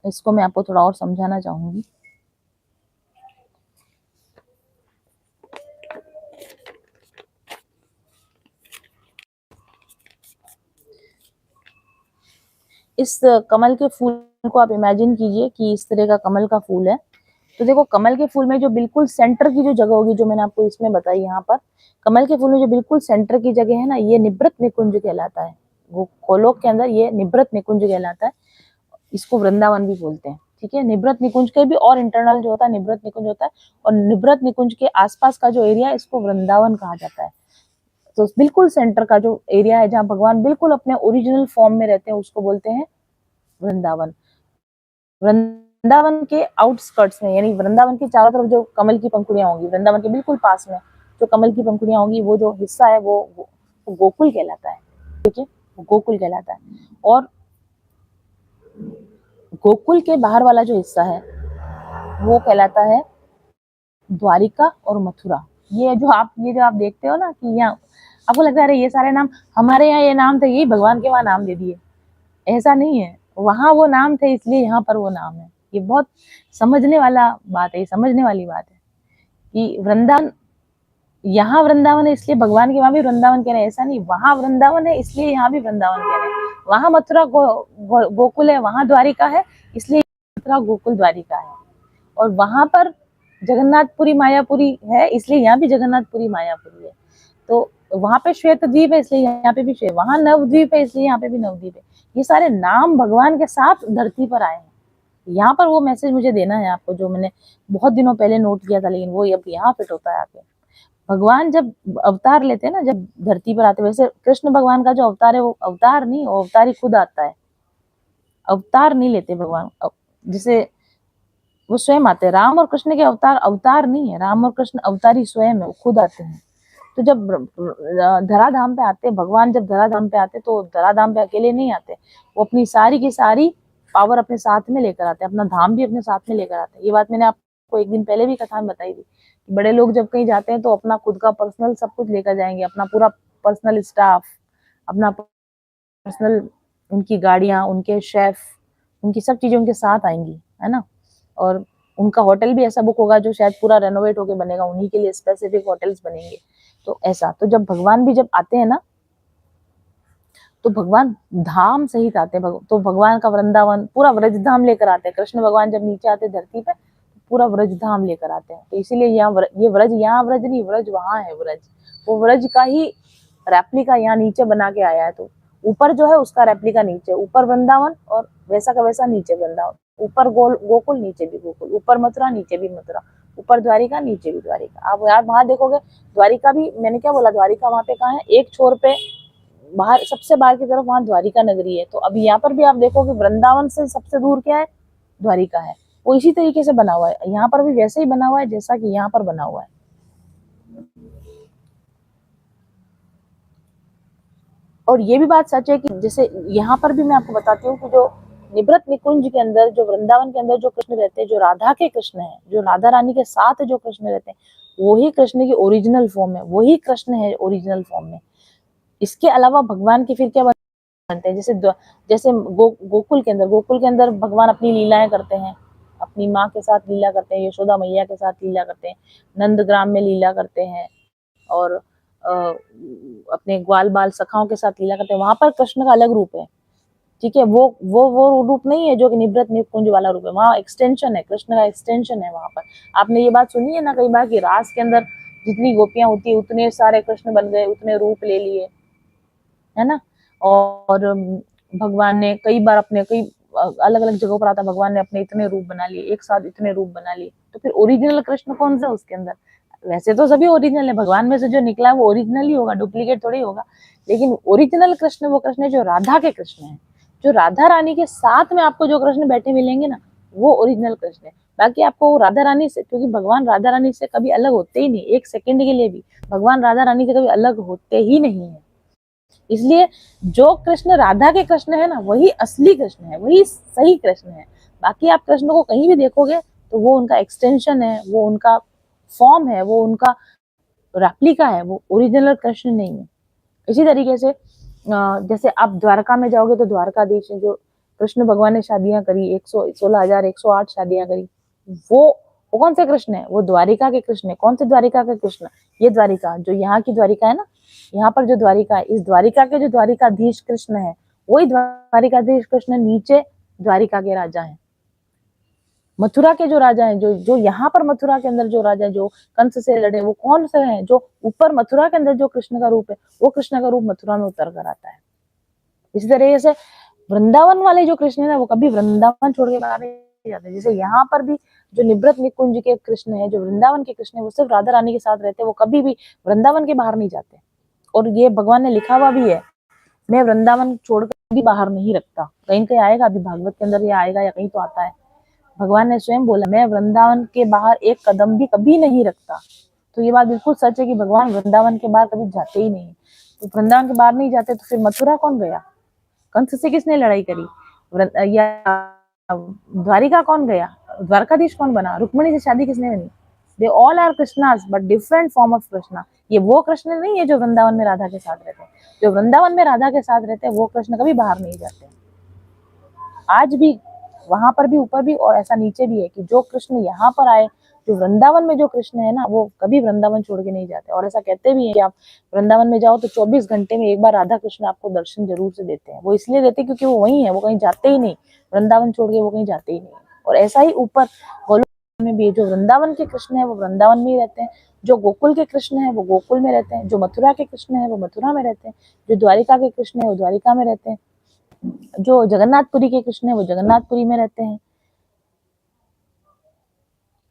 इसको मैं आपको थोड़ा और समझाना चाहूंगी। इस कमल के फूल को आप इमेजिन कीजिए कि इस तरह का कमल का फूल है। तो देखो कमल के फूल में जो बिल्कुल सेंटर की जो जगह होगी, जो मैंने आपको इसमें बताई, यहाँ पर कमल के फूल में जो बिल्कुल सेंटर की जगह है ना, ये निवृत निकुंज कहलाता है। वो गोलोक के अंदर ये निवृत निकुंज कहलाता है। इसको वृंदावन भी बोलते हैं। ठीक है, निवृत निकुंज के भी और इंटरनल जो होता है निवृत निकुंज होता है, और निवृत निकुंज के आसपास का जो एरिया है इसको वृंदावन कहा जाता है। तो बिल्कुल सेंटर का जो एरिया है जहाँ भगवान बिल्कुल अपने ओरिजिनल फॉर्म में रहते हैं उसको बोलते हैं वृंदावन। वृंदावन के आउटस्कर्ट्स में, यानी वृंदावन के चारों तरफ जो कमल की पंखुड़ियां होंगी, वृंदावन के बिल्कुल पास में जो कमल की पंखुड़ियां होंगी, वो जो हिस्सा है वो गोकुल कहलाता है। ठीक है, गोकुल कहलाता है। और गोकुल के बाहर वाला जो हिस्सा है वो कहलाता है द्वारिका और मथुरा। ये जो आप देखते हो ना कि यहाँ आपको लगता है अरे ये सारे नाम हमारे यहाँ ये नाम थे, यही भगवान के वहां नाम दे दिए, ऐसा नहीं है। वहां वो नाम थे इसलिए यहाँ पर वो नाम है। ये बहुत समझने वाला बात है, समझने वाली बात है कि वृंदावन, यहाँ वृंदावन है इसलिए भगवान के वहां भी वृंदावन कह रहे हैं, ऐसा नहीं। वहां वृंदावन है इसलिए यहाँ भी वृंदावन कह रहे हैं। वहां मथुरा गोकुल है, वहां द्वारिका है इसलिए मथुरा गोकुल द्वारिका है। और वहां पर जगन्नाथपुरी मायापुरी है इसलिए यहाँ भी जगन्नाथपुरी मायापुरी है। तो वहां पे श्वेत द्वीप है इसलिए यहाँ पे भी श्वेत, वहां नवद्वीप है इसलिए यहाँ पे भी नवद्वीप है। ये सारे नाम भगवान के साथ धरती पर आए हैं। यहाँ पर वो मैसेज मुझे देना है आपको, जो मैंने बहुत दिनों पहले नोट किया था, लेकिन वो अब यहाँ फिट होता है आके। भगवान जब अवतार लेते हैं ना, जब धरती पर आते, वैसे कृष्ण भगवान का जो अवतार है वो अवतार नहीं, वो अवतार ही खुद आता है। अवतार नहीं लेते भगवान, जिसे वो स्वयं आते हैं। राम और कृष्ण के अवतार अवतार नहीं है, राम और कृष्ण अवतारी स्वयं है, वो खुद आते हैं। तो जब धराधाम पे आते भगवान, जब धराधाम पे आते तो धराधाम पे अकेले नहीं आते, वो अपनी सारी की सारी पावर अपने साथ में लेकर आते हैं, अपना धाम भी अपने साथ में लेकर आते हैं। ये बात मैंने आपको एक दिन पहले भी कथा में बताई थी। बड़े लोग जब कहीं जाते हैं तो अपना खुद का पर्सनल सब कुछ लेकर जाएंगे, अपना पूरा पर्सनल स्टाफ, अपना पर्सनल, उनकी गाड़ियां, उनके शेफ, उनकी सब चीजें उनके साथ आएंगी, है ना। और उनका होटल भी ऐसा बुक होगा जो शायद पूरा रेनोवेट होके बनेगा, उन्हीं के लिए स्पेसिफिक होटल्स बनेंगे। तो ऐसा, तो जब भगवान भी जब आते हैं ना, तो भगवान धाम सहित आते हैं। तो भगवान का वृंदावन पूरा व्रज धाम लेकर आते हैं। कृष्ण भगवान जब नीचे आते हैं धरती पे, तो पूरा व्रज धाम लेकर आते हैं। तो इसीलिए यहाँ ये व्रज, यहाँ व्रज नहीं, व्रज वहां है। व्रज, वो व्रज का ही रेप्लिका यहाँ नीचे बना के आया है। तो ऊपर जो है उसका रेप्लिका नीचे, ऊपर वृंदावन और वैसा का वैसा नीचे वृंदावन, ऊपर गोकुल नीचे भी गोकुल, ऊपर मथुरा नीचे भी मथुरा, ऊपर द्वारिका नीचे भी द्वारिका। आप यार वहां देखोगे द्वारिका भी, मैंने क्या बोला, द्वारिका वहां पे कहाँ है, एक छोर पे बाहर, सबसे बाहर की तरफ वहां द्वारिका नगरी है। तो अभी यहाँ पर भी आप देखोगे वृंदावन से सबसे दूर क्या है, द्वारिका है। वो इसी तरीके से बना हुआ है, यहाँ पर भी वैसे ही बना हुआ है जैसा कि यहाँ पर बना हुआ है। और ये भी बात सच है कि जैसे यहाँ पर भी मैं आपको बताती हूँ कि जो निवृत निकुंज के अंदर, जो वृंदावन के अंदर जो कृष्ण रहते हैं, जो राधा के कृष्ण है, जो राधा रानी के साथ जो कृष्ण रहते हैं, वही कृष्ण की ओरिजिनल फॉर्म है, वही कृष्ण है ओरिजिनल फॉर्म में। इसके अलावा भगवान की फिर क्या करते हैं। जैसे गोकुल के अंदर भगवान अपनी लीलाएं करते हैं, अपनी माँ के साथ लीला करते हैं, यशोदा मैया के साथ लीला करते हैं, नंदग्राम में लीला करते हैं, और अपने ग्वाल बाल सखाओं के साथ लीला करते हैं। वहां पर कृष्ण का अलग रूप है, ठीक है। वो रूप नहीं है जो कि निवृत्त निकुंज वाला रूप है, वहाँ एक्सटेंशन है, कृष्ण का एक्सटेंशन है वहां पर। आपने ये बात सुनी है ना कई बार कि रास के अंदर जितनी गोपियां होती है उतने सारे कृष्ण बन गए, उतने रूप ले लिए, है ना। और भगवान ने कई बार अपने कई अलग अलग जगहों पर आता भगवान ने अपने इतने रूप बना लिए, एक साथ इतने रूप बना लिए। तो फिर ओरिजिनल कृष्ण कौन सा उसके अंदर? वैसे तो सभी ओरिजिनल है, भगवान में से जो निकला है वो ओरिजिनल ही होगा, डुप्लीकेट थोड़ी होगा। लेकिन ओरिजिनल कृष्ण वो कृष्ण है जो राधा के कृष्ण है, जो राधा रानी के साथ में आपको जो कृष्ण बैठे मिलेंगे ना, वो ओरिजिनल कृष्ण है। बाकी आपको राधा रानी से, क्योंकि भगवान राधा रानी से कभी अलग होते ही नहीं, एक सेकंड के लिए भी भगवान राधा रानी से कभी अलग होते ही नहीं है। इसलिए जो कृष्ण राधा के कृष्ण है ना, वही असली कृष्ण है, वही सही कृष्ण है। बाकी आप कृष्ण को कहीं भी देखोगे तो वो उनका एक्सटेंशन है, वो उनका फॉर्म है, वो उनका रेप्लिका है, वो ओरिजिनल कृष्ण नहीं है। इसी तरीके से जैसे आप द्वारका में जाओगे तो द्वारकाधीश जो कृष्ण भगवान ने शादियां करी, 116,108 शादियां करी, वो कौन से कृष्ण है? वो द्वारिका के कृष्ण है। कौन से द्वारिका के कृष्ण? ये द्वारिका जो यहाँ की द्वारिका है ना, यहाँ पर जो द्वारिका है, इस द्वारिका के जो द्वारिकाधीश कृष्ण है, वही द्वारिकाधीश कृष्ण नीचे द्वारिका के राजा हैं। मथुरा के जो राजा हैं, जो यहाँ पर मथुरा के अंदर जो राजा जो कंस से लड़े, वो कौन से हैं? जो ऊपर मथुरा के अंदर जो कृष्ण का रूप है, वो कृष्ण का रूप मथुरा में उतर कर आता है। इसी तरीके से वृंदावन वाले जो कृष्ण है ना, वो कभी वृंदावन छोड़ के बाहर नहीं जाते। जैसे यहाँ पर भी जो निवृत्त निकुंज के कृष्ण है, जो वृंदावन के कृष्ण है, वो सिर्फ राधा रानी के साथ रहते हैं, वो कभी भी वृंदावन के बाहर नहीं जाते। और ये भगवान ने लिखा हुआ भी है, मैं वृंदावन छोड़कर भी बाहर नहीं रखता। कहीं कहीं आएगा, अभी भागवत के अंदर ये आएगा या कहीं तो आता है। भगवान ने स्वयं बोला, मैं वृंदावन के बाहर एक कदम भी कभी नहीं रखता। तो ये बात बिल्कुल सच है कि भगवान वृंदावन के बाहर कभी जाते ही नहीं। तो वृंदावन के बाहर नहीं जाते तो फिर मथुरा कौन गया? कंस से किसने लड़ाई करी? या द्वारिका कौन गया? द्वारकाधीश कौन बना? रुक्मणी से शादी किसने करी? They all are Krishnas but different form of Krishna. ये वो कृष्ण नहीं है जो वृंदावन में राधा के साथ रहते हैं। जो वृंदावन में राधा के साथ रहते हैं वो कृष्ण कभी बाहर नहीं जाते। आज भी वहां पर भी, ऊपर भी, और ऐसा नीचे भी है कि जो कृष्ण यहाँ पर आए, जो वृंदावन में जो कृष्ण है ना, वो कभी वृंदावन छोड़ के नहीं जाते। और ऐसा कहते भी है कि आप वृंदावन में जाओ तो 24 घंटे में एक बार राधा कृष्ण आपको दर्शन जरूर से देते हैं। वो इसलिए देते हैं क्योंकि वो वही है, वो कहीं जाते ही नहीं, वृंदावन छोड़ के वो कहीं जाते ही नहीं। और ऐसा ही ऊपर गोलोक में भी जो वृंदावन के कृष्ण है वो वृंदावन में ही रहते हैं, जो गोकुल के कृष्ण है वो गोकुल में रहते हैं, जो मथुरा के कृष्ण है वो मथुरा में रहते हैं, जो द्वारिका के कृष्ण है वो द्वारिका में रहते हैं, जो जगन्नाथपुरी के कृष्ण है वो जगन्नाथपुरी में रहते हैं।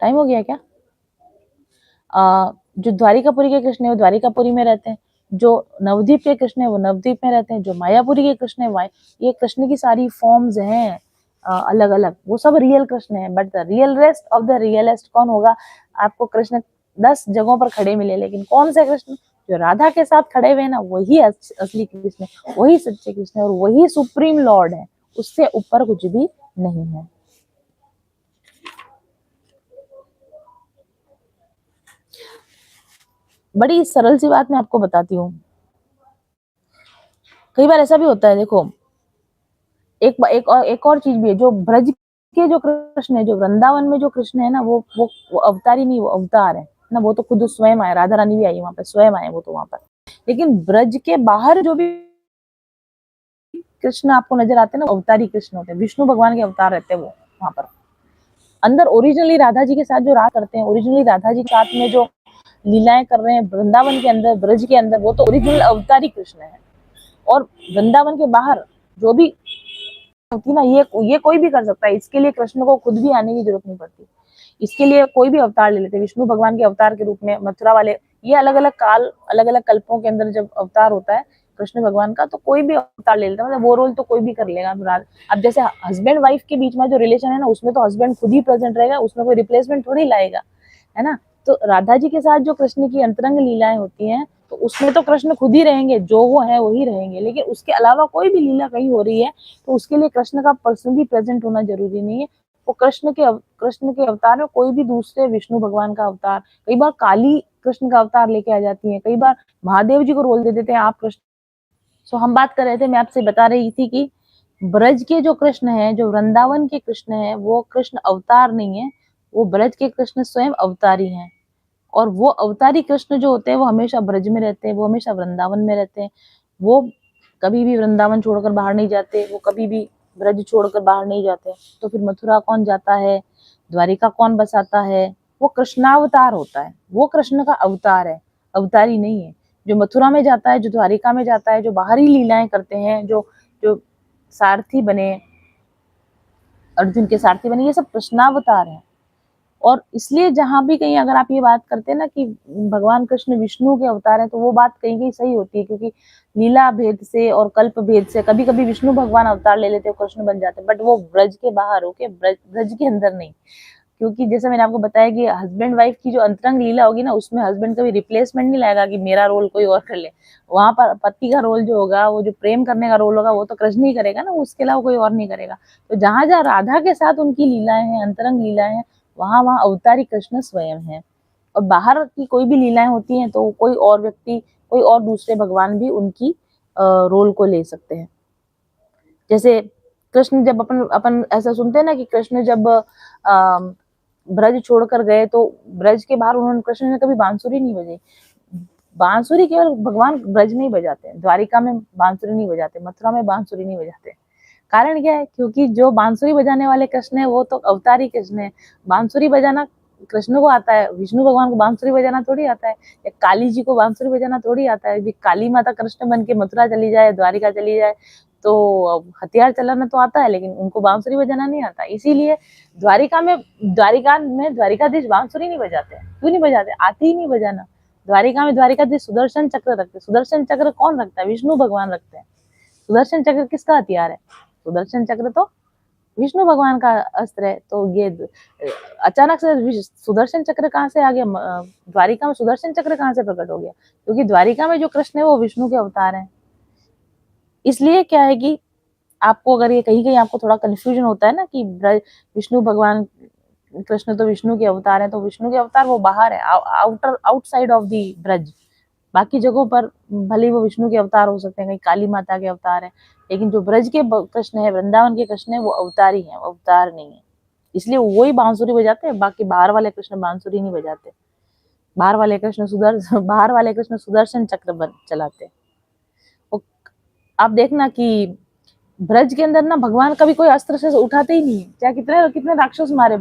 टाइम हो गया क्या? जो द्वारिकापुरी के कृष्ण है वो द्वारिकापुरी में रहते हैं, जो नवद्वीप के कृष्ण है वो नवद्वीप में रहते हैं, जो मायापुरी के कृष्ण है, ये कृष्ण की सारी फॉर्म्स हैं अलग अलग, वो सब रियल कृष्ण है। But the real rest of the realest कौन होगा? आपको कृष्ण 10 जगहों पर खड़े मिले, लेकिन कौन से कृष्ण? जो राधा के साथ खड़े हुए ना, वही असली कृष्ण, वही सच्चे कृष्ण और वही सुप्रीम लॉर्ड है। उससे ऊपर कुछ भी नहीं है। बड़ी सरल सी बात मैं आपको बताती हूँ। कई बार ऐसा भी होता है, देखो, एक और चीज भी है। जो ब्रज के जो कृष्ण है, जो वृंदावन में जो कृष्ण है ना, वो अवतारी नहीं, वो अवतार है ना। वो तो खुद स्वयं आए, राधा रानी भी आई वहां पे, स्वयं आए वो तो वहां पर। लेकिन ब्रज के बाहर जो भी कृष्ण आपको नजर आते हैं ना, अवतारी कृष्ण होते हैं, विष्णु भगवान के अवतार रहते हैं वो वहां पर। अंदर ओरिजिनली राधा जी के साथ जो राज करते हैं, ओरिजिनली राधा जी के साथ में जो लीलाएं कर रहे हैं वृंदावन के अंदर, ब्रज के अंदर, वो तो ओरिजिनल अवतारी कृष्ण है। और वृंदावन के बाहर जो भी होती ना, ये कोई भी कर सकता है। इसके लिए कृष्ण को खुद भी आने की जरूरत नहीं पड़ती। इसके लिए कोई भी अवतार ले लेते, विष्णु भगवान के अवतार के रूप में, मथुरा वाले, ये अलग अलग काल, अलग अलग कल्पों के अंदर जब अवतार होता है कृष्ण भगवान का, तो कोई भी अवतार ले लेता है, मतलब वो रोल तो कोई भी कर लेगा। अब जैसे हस्बैंड वाइफ के बीच में जो रिलेशन है ना, उसमें तो हस्बैंड खुद ही प्रेजेंट रहेगा, उसमें कोई रिप्लेसमेंट थोड़ी लाएगा, है ना। तो राधा जी के साथ जो कृष्ण की अंतरंग लीलाएं होती हैं, तो उसमें तो कृष्ण खुद ही रहेंगे, जो वो है वही रहेंगे। लेकिन उसके अलावा कोई भी लीला कहीं हो रही है तो उसके लिए कृष्ण का पर्सनली प्रेजेंट होना जरूरी नहीं है। वो कृष्ण के अवतार में कोई भी दूसरे, विष्णु भगवान का अवतार, कई बार काली कृष्ण का अवतार लेके आ जाती है, कई बार महादेव जी को रोल दे देते हैं आप कृष्ण सो हम बात कर रहे थे, मैं आपसे बता रही थी कि ब्रज के जो कृष्ण हैं, जो वृंदावन के कृष्ण हैं, वो कृष्ण अवतार नहीं है, वो ब्रज के कृष्ण स्वयं अवतारी हैं। और वो अवतारी कृष्ण जो होते हैं वो हमेशा ब्रज में रहते हैं, वो हमेशा वृंदावन में रहते हैं। वो कभी भी वृंदावन छोड़कर बाहर नहीं जाते, वो कभी भी ब्रज छोड़कर बाहर नहीं जाते। तो फिर मथुरा कौन जाता है, द्वारिका कौन बसाता है? वो कृष्णावतार होता है, वो कृष्ण का अवतार है, अवतारी नहीं है। जो मथुरा में जाता है, जो द्वारिका में जाता है, जो बाहरी लीलाएं करते हैं, जो जो सारथी बने, अर्जुन के सारथी बने, ये सब कृष्णावतार है। और इसलिए जहां भी कहीं अगर आप ये बात करते हैं ना कि भगवान कृष्ण विष्णु के अवतार हैं, तो वो बात कहीं कहीं सही होती है, क्योंकि लीला भेद से और कल्प भेद से कभी कभी विष्णु भगवान अवतार ले लेते हैं, कृष्ण बन जाते हैं, बट वो ब्रज के बाहर होके, ब्रज के अंदर नहीं। क्योंकि जैसे मैंने आपको बताया कि हस्बैंड वाइफ की जो अंतरंग लीला होगी ना, उसमें हस्बैंड कभी रिप्लेसमेंट नहीं लाएगा कि मेरा रोल कोई और कर ले। वहां पर पति का रोल जो होगा, वो जो प्रेम करने का रोल होगा, वो तो कृष्ण ही करेगा ना, उसके अलावा कोई और नहीं करेगा। तो जहां जहां राधा के साथ उनकी लीलाएं हैं, अंतरंग लीलाएं हैं, वहां वहां अवतारी कृष्ण स्वयं है। और बाहर की कोई भी लीलाएं होती हैं तो कोई और व्यक्ति, कोई और दूसरे भगवान भी उनकी रोल को ले सकते हैं। जैसे कृष्ण जब अपन अपन ऐसा सुनते हैं ना कि कृष्ण जब ब्रज छोड़कर गए, तो ब्रज के बाहर उन्होंने, कृष्ण ने कभी बांसुरी नहीं बजाई। बांसुरी केवल भगवान ब्रज में ही बजाते हैं, द्वारिका में बांसुरी नहीं बजाते, मथुरा में बांसुरी नहीं बजाते। कारण क्या है? क्योंकि जो बांसुरी बजाने वाले कृष्ण है वो तो अवतारी कृष्ण है। बांसुरी बजाना कृष्ण को आता है, विष्णु भगवान को बांसुरी बजाना थोड़ी आता है, या काली जी को बांसुरी बजाना थोड़ी आता है। काली माता कृष्ण बन के मथुरा चली जाए, द्वारिका चली जाए, तो हथियार चलाना तो आता है, लेकिन उनको बांसुरी बजाना नहीं आता। इसीलिए द्वारिका में द्वारिकाधीश बांसुरी नहीं बजाते। क्यों नहीं बजाते? आती ही नहीं बजाना। द्वारिका में द्वारिकाधीश सुदर्शन चक्र रखते। सुदर्शन चक्र कौन रखता है? विष्णु भगवान रखते हैं। सुदर्शन चक्र किसका हथियार है? सुदर्शन चक्र तो विष्णु भगवान का अस्त्र है। तो ये अचानक से सुदर्शन चक्र कहाँ से आ गया? द्वारिका में सुदर्शन चक्र कहाँ से प्रकट हो गया? क्योंकि द्वारिका में जो कृष्ण है वो विष्णु के अवतार हैं। इसलिए क्या है कि आपको अगर ये कहीं कहीं आपको थोड़ा कंफ्यूजन होता है ना कि विष्णु भगवान, कृष्ण तो विष्णु के अवतार है, तो विष्णु के अवतार वो बाहर है, आउटसाइड ऑफ दी ब्रज। बाकी जगहों पर भले वो विष्णु के अवतार हो सकते हैं, कहीं काली माता के अवतार है, लेकिन जो ब्रज के कृष्ण है, वृंदावन के कृष्ण है, वो अवतारी है, अवतार नहीं है। इसलिए वो ही बांसुरी बजाते हैं, बाकी बाहर वाले कृष्ण बांसुरी नहीं बजाते। बाहर वाले कृष्ण सुदर्शन चक्र चलाते। आप देखना कि ब्रज के अंदर ना भगवान कभी कोई अस्त्र से उठाते ही नहीं है, चाहे कितने कितने राक्षस मारे।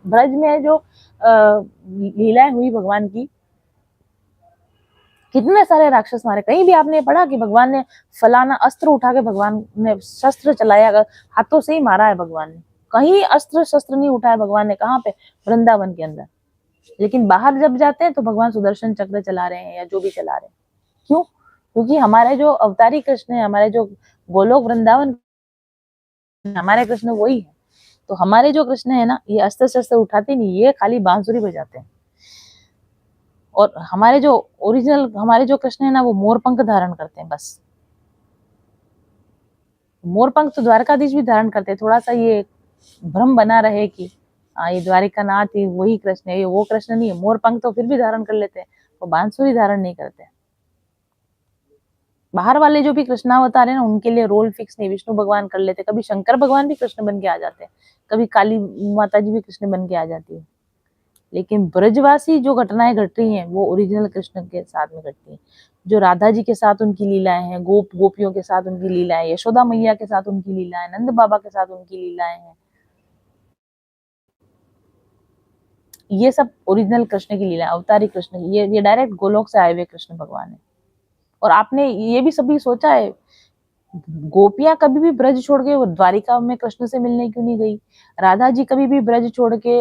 ब्रज में जो लीलाएं हुई भगवान की, कितने सारे राक्षस मारे। कहीं भी आपने पढ़ा कि भगवान ने फलाना अस्त्र उठा के, भगवान ने शस्त्र चलाया, अगर हाथों से ही मारा है भगवान ने? कहीं अस्त्र शस्त्र नहीं उठाया भगवान ने। कहाँ पे? वृंदावन के अंदर। लेकिन बाहर जब जाते हैं तो भगवान सुदर्शन चक्र चला रहे हैं या जो भी चला रहे हैं। क्यों? क्योंकि हमारे जो अवतारी कृष्ण है, हमारे जो गोलोक वृंदावन, हमारे कृष्ण वही है। तो हमारे जो कृष्ण है ना, ये अस्त्र शस्त्र उठाते नहीं, ये खाली बांसुरी बजाते हैं। और हमारे जो कृष्ण है ना, वो मोर पंख धारण करते हैं बस। मोर पंख तो द्वारकाधीश भी धारण करते हैं। थोड़ा सा ये भ्रम बना रहे कि ये द्वारिका नाथ ही वही कृष्ण है, ये वो कृष्ण नहीं है। मोर पंख तो फिर भी धारण कर लेते हैं, वो बांसुरी धारण नहीं करते। बाहर वाले जो भी कृष्णावतार है ना, उनके लिए रोल फिक्स नहीं, विष्णु भगवान कर लेते, कभी शंकर भगवान भी कृष्ण बन के आ जाते हैं, कभी काली माता जी भी कृष्ण बन के आ जाती है। लेकिन ब्रजवासी जो घटनाएं घट रही हैं, वो ओरिजिनल कृष्ण के साथ में घटती हैं। जो राधा जी के साथ उनकी लीलाएं हैं, गोपियों के साथ उनकी लीलाएं, यशोदा मैया के साथ उनकी लीलाएं, नंद बाबा के साथ उनकी लीलाएं हैं, ये सब ओरिजिनल कृष्ण की लीला, अवतारी कृष्ण की। ये डायरेक्ट गोलोक से आए हुए कृष्ण भगवान है। और आपने ये भी सभी सोचा है, गोपियां कभी भी ब्रज छोड़ के द्वारिका में कृष्ण से मिलने क्यों नहीं गई? राधा जी कभी भी ब्रज छोड़ के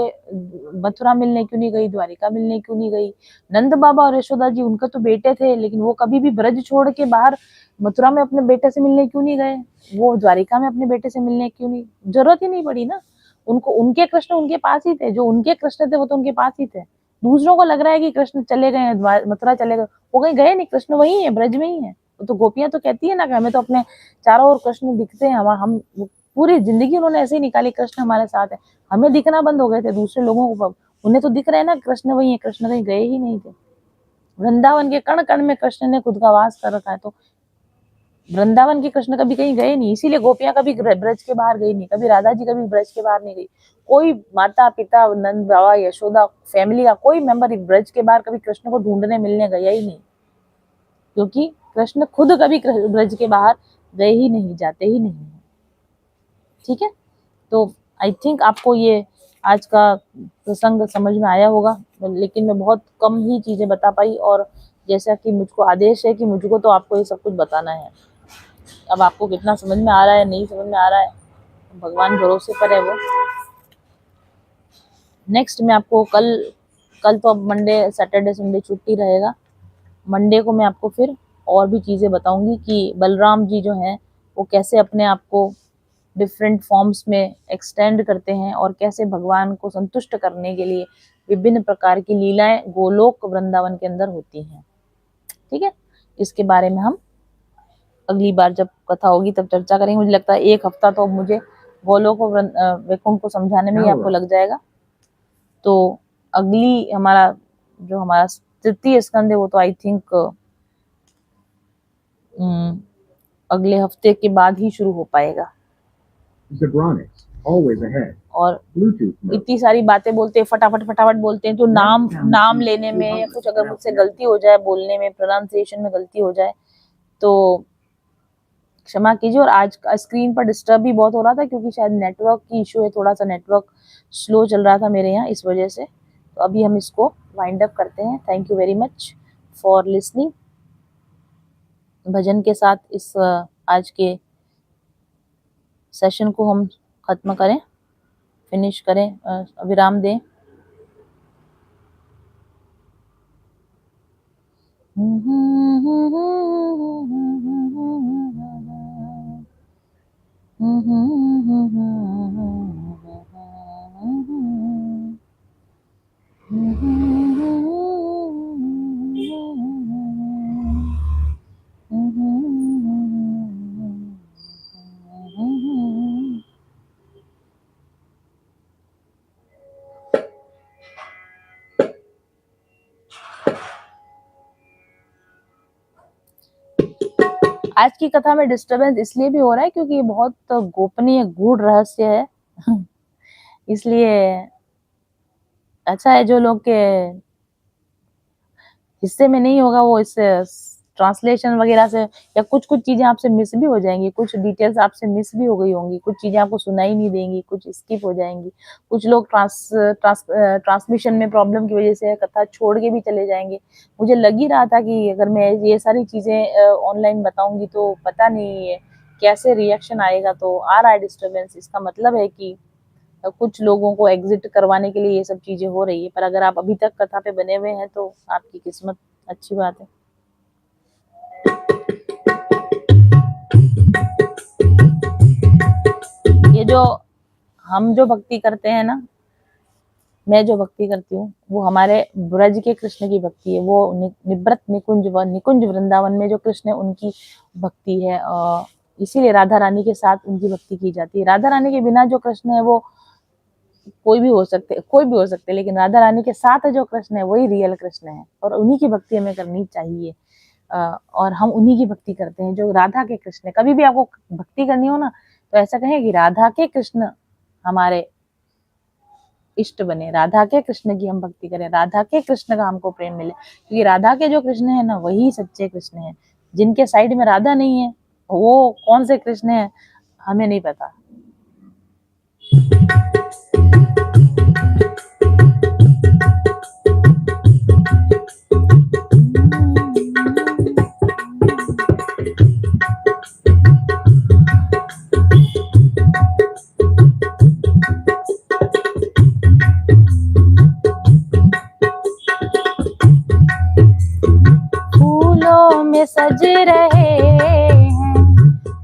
मथुरा मिलने क्यों नहीं गई? द्वारिका मिलने क्यों नहीं गई? नंद बाबा और यशोदा जी, उनके तो बेटे थे, लेकिन वो कभी भी ब्रज छोड़ के बाहर मथुरा में अपने बेटे से मिलने क्यों नहीं गए? वो द्वारिका में अपने बेटे से मिलने क्यों नहीं? जरूरत ही नहीं पड़ी ना उनको। उनके कृष्ण उनके पास ही थे, जो उनके कृष्ण थे वो तो उनके पास ही थे। दूसरों को लग रहा है कि कृष्ण चले गए, मथुरा चले गए, वो कहीं गए नहीं, कृष्ण वही है, ब्रज में ही है। तो गोपियां तो कहती है ना कि हमें तो अपने चारों ओर कृष्ण दिखते हैं, हम पूरी जिंदगी उन्होंने ऐसे ही निकाली, कृष्ण हमारे साथ है। हमें दिखना बंद हो गए थे दूसरे लोगों को, उन्हें तो दिख रहे हैं ना कृष्ण वही है, कृष्ण कहीं गए ही नहीं थे। वृंदावन के कण कण में कृष्ण ने खुद का वास कर रखा है। तो वृंदावन के कृष्ण कभी कहीं गए नहीं, इसीलिए गोपियां कभी ब्रज के बाहर गई नहीं, कभी राधा जी कभी ब्रज के बाहर नहीं गई। कोई माता पिता नंद बाबा यशोदा फैमिली का कोई मेंबर ब्रज के बाहर कभी कृष्ण को ढूंढने मिलने गया ही नहीं, क्योंकि कृष्ण खुद कभी ब्रज के बाहर गए ही नहीं, जाते ही नहीं। ठीक है, तो आई थिंक आपको ये आज का प्रसंग समझ में आया होगा, लेकिन मैं बहुत कम ही चीजें बता पाई, और जैसा कि मुझको आदेश है कि मुझको तो आपको ये सब कुछ बताना है। अब आपको कितना समझ में आ रहा है, नहीं समझ में आ रहा है, भगवान भरोसे पर है वो। नेक्स्ट मैं आपको कल तो अब मंडे सैटरडे संडे छुट्टी रहेगा, मंडे को मैं आपको फिर और भी चीज़ें बताऊंगी कि बलराम जी जो हैं वो कैसे अपने आप को डिफरेंट फॉर्म्स में एक्सटेंड करते हैं और कैसे भगवान को संतुष्ट करने के लिए विभिन्न प्रकार की लीलाएं गोलोक वृंदावन के अंदर होती हैं। ठीक है, इसके बारे में हम अगली बार जब कथा होगी तब चर्चा करेंगे। मुझे लगता है एक हफ्ता तो मुझे गोलोक और वैकुंठ को समझाने में ही आपको लग जाएगा। तो अगली हमारा तृतीय स्कंद है वो तो आई थिंक अगले हफ्ते के बाद ही शुरू हो पाएगा। और इतनी सारी बातें बोलते हैं, फटाफट बोलते हैं, तो नाम लेने में या कुछ अगर मुझसे गलती हो जाए, बोलने में प्रोनाउंसिएशन में गलती हो जाए तो क्षमा कीजिए। और आज स्क्रीन पर डिस्टर्ब भी बहुत हो रहा था क्योंकि शायद नेटवर्क की इशू है, थोड़ा सा नेटवर्क स्लो चल रहा था मेरे यहाँ, इस वजह से। तो अभी हम इसको वाइंड अप करते हैं। Thank you very much for listening. भजन के साथ इस आज के सेशन को हम खत्म करें, फिनिश करें, विराम दें। आज की कथा में डिस्टरबेंस इसलिए भी हो रहा है क्योंकि ये बहुत गोपनीय गूढ़ रहस्य है इसलिए अच्छा है जो लोग के हिस्से में नहीं होगा वो इससे ट्रांसलेशन वगैरह से या कुछ चीजें आपसे मिस भी हो जाएंगी, कुछ डिटेल्स आपसे मिस भी हो गई होंगी, कुछ चीजें आपको सुनाई नहीं देंगी, कुछ स्किप हो जाएंगी, कुछ लोग ट्रांसमिशन में प्रॉब्लम की वजह से कथा छोड़ के भी चले जाएंगे। मुझे लग ही रहा था कि अगर मैं ये सारी चीजें ऑनलाइन बताऊंगी तो पता नहीं है कैसे रिएक्शन आएगा, तो आ रहा है डिस्टर्बेंस। इसका मतलब है कि कुछ लोगों को एग्जिट करवाने के लिए ये सब चीजें हो रही है, पर अगर आप अभी तक कथा पे बने हुए हैं तो आपकी किस्मत, अच्छी बात है। ये जो हम जो भक्ति करते हैं ना, मैं जो भक्ति करती हूँ वो हमारे ब्रज के कृष्ण की भक्ति है। वो निवृत्त निकुंज वृंदावन में जो कृष्ण है उनकी भक्ति है, इसीलिए राधा रानी के साथ उनकी भक्ति की जाती है। राधा रानी के बिना जो कृष्ण है वो कोई भी हो सकते, लेकिन राधा रानी के साथ जो कृष्ण है वही रियल कृष्ण है, और उन्हीं की भक्ति हमें करनी चाहिए। और हम उन्हीं की भक्ति करते हैं जो राधा के कृष्ण है। कभी भी आपको भक्ति करनी हो ना तो ऐसा कहें कि राधा के कृष्ण हमारे इष्ट बने, राधा के कृष्ण की हम भक्ति करें, राधा के कृष्ण का हमको प्रेम मिले, क्योंकि राधा के जो कृष्ण है ना वही सच्चे कृष्ण है। जिनके साइड में राधा नहीं है वो कौन से कृष्ण है हमें नहीं पता। फूलों में सज रहे हैं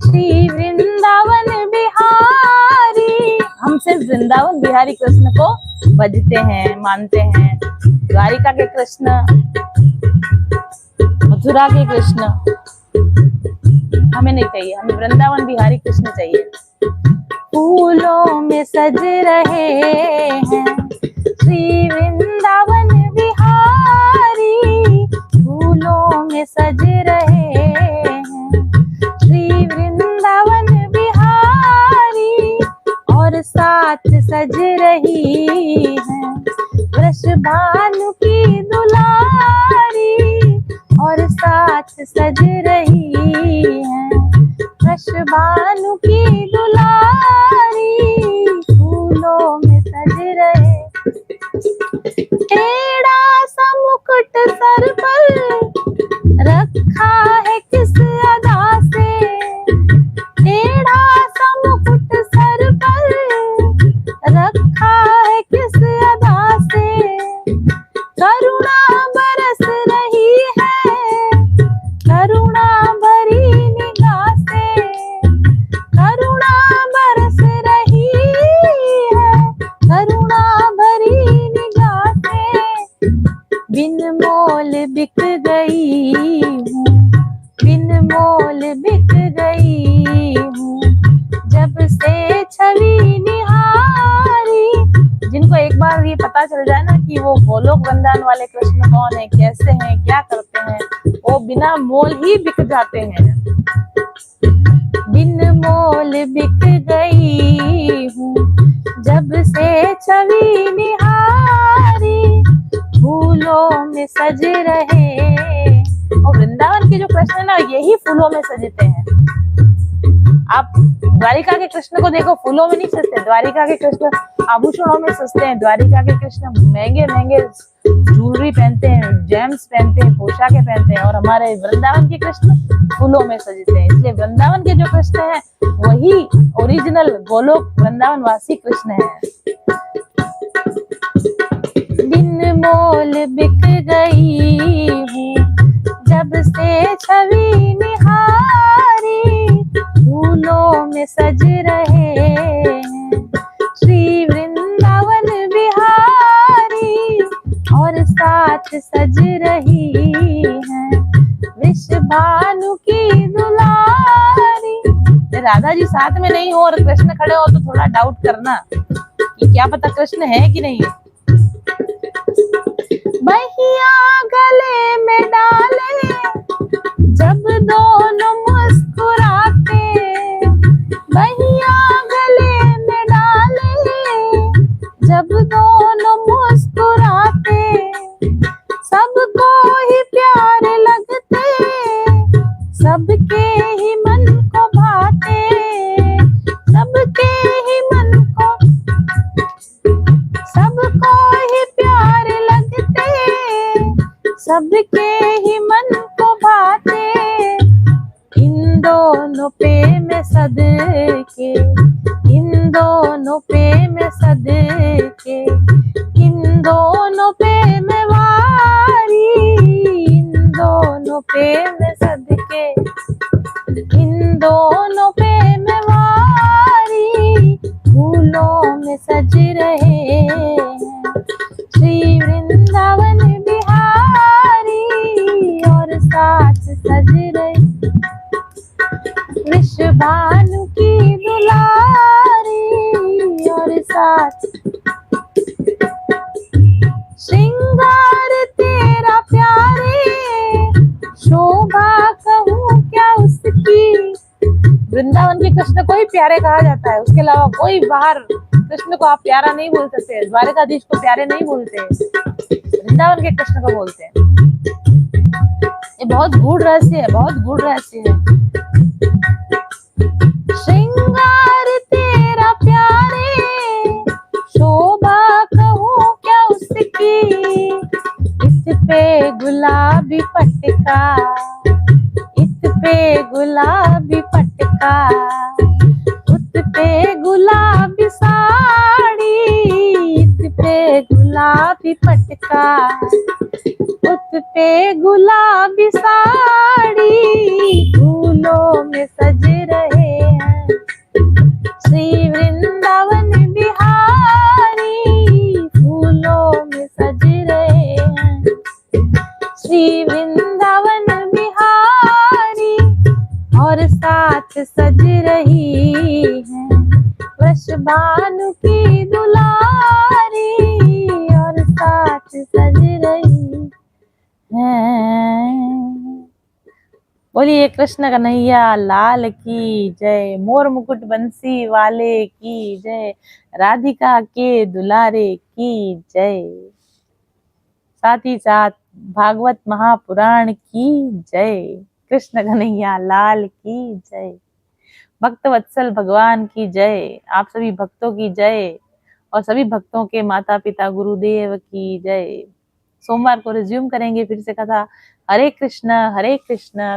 श्री वृंदावन बिहारी। हम सिर्फ वृंदावन बिहारी कृष्ण को भजते हैं, मानते हैं। द्वारिका के कृष्ण, मथुरा के कृष्ण हमें नहीं चाहिए, हमें वृंदावन बिहारी कृष्ण चाहिए। फूलों में सज रहे हैं श्री वृंदावन बिहारी, फूलों में सज रहे हैं श्री साथ सज रही है, वृषभानु की दुलारी और साथ सज रही है, वृषभानु की दुलारी फूलों में सज रहे। टेढ़ा सा मुकुट सर पर रखा है किस अदा से, टेढ़ा सा मुकुट सर पर रखा है किस अदा से, करुणा बरस रही है, करुणा भरी निगाह से, करुणा बरस रही है, करुणा भरी निगाह से। बिन मोल बिक गई हूँ, बिन मोल बिक गई हूँ, जब से छवि निहारी। जिनको एक बार ये पता चल जाए ना कि वो गोलोक वृंदावन वाले कृष्ण कौन है, कैसे हैं, क्या करते हैं, वो बिना मोल ही बिक जाते हैं। बिन मोल बिक गई हूँ, जब से छवि निहारी, फूलों में सज रहे। और वृंदावन के जो कृष्ण है ना, यही फूलों में सजते हैं। आप द्वारिका के कृष्ण को देखो, फूलों में नहीं सजते। द्वारिका के कृष्ण आभूषणों में सजते हैं, द्वारिका के कृष्ण महंगे महंगे ज्वेलरी पहनते हैं, जेम्स पहनते हैं, पोशाकें पहनते हैं, और हमारे वृंदावन के कृष्ण फूलों में सजते हैं। इसलिए वृंदावन के जो कृष्ण है वही ओरिजिनल गोलोक वृंदावन वासी कृष्ण है। बिन मोल बिक गई हूँ, जब से छवि निहारी, फूलों में सज रहे हैं श्री वृंदावन बिहारी, और साथ सज रही है वृषभानु की दुलारी। राधा जी साथ में नहीं हो और कृष्ण खड़े हो तो थोड़ा डाउट करना कि क्या पता कृष्ण है कि नहीं। बहिया गले में डाले जब दोनों मुस्कुराते, बहिया गले में डाले जब दोनों मुस्कुराते, सबको ही प्यारे लगते, सबके ही मन को भाते, सबके ही मन को, सबको ही प्यारे लगते, सबके ही मन को भाते। इन दोनों पे मैं सदके, इन दोनों पे मैं सदके, इन दोनों पे मैं वारी, इन दोनों पे मैं सदके, इन दोनों पे मैं वारी, फूलों में सज रहे हैं श्री वृंदावन बिहारी, और साथ सज रहे वृषभानु की दुलारी, और साथ श्रृंगार तेरा प्यारे, शोभा कहूँ क्या उसकी। वृंदावन के कृष्ण को ही प्यारे कहा जाता है, उसके अलावा कोई बाहर कृष्ण को आप प्यारा नहीं बोल सकते, द्वारिकाधीश को प्यारे नहीं बोलते, वृंदावन के कृष्ण को बोलते हैं। ये बहुत गूढ़ रहस्य है, बहुत गूढ़ रहस्य है। श्रृंगार तेरा प्यारे, शोभा कहूँ क्या उसकी, इस पे गुलाबी पटका, इस पे गुलाबी पटका, उस पे गुलाबी साड़ी, इस पे गुलाबी पटका, उस पे गुलाबी साड़ी, फूलों में सज रहे हैं श्री वृंदावन बिहारी, फूलों में सज रहे हैं श्री वृंदावन बिहारी, और साथ सज रही है वृषभानु की दुलारी, और साथ सज रही है। बोलिए कृष्ण कन्हैया लाल की जय। मोर मुकुट बंसी वाले की जय। राधिका के दुलारे की जय। साथ ही साथ भागवत महापुराण की जय। कृष्ण कन्हैया लाल की जय। भक्त वत्सल भगवान की जय। आप सभी भक्तों की जय और सभी भक्तों के माता पिता गुरुदेव की जय। सोमवार को रिज्यूम करेंगे फिर से कथा। हरे कृष्ण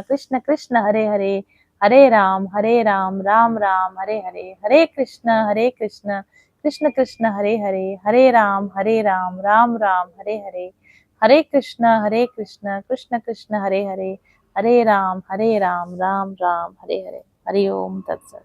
कृष्ण कृष्ण हरे हरे, हरे राम राम राम हरे हरे, हरे कृष्ण कृष्ण कृष्ण हरे हरे, हरे राम राम राम हरे हरे, हरे कृष्ण कृष्ण कृष्ण हरे हरे, हरे राम राम राम हरे हरे। हरि ओम तत्सत।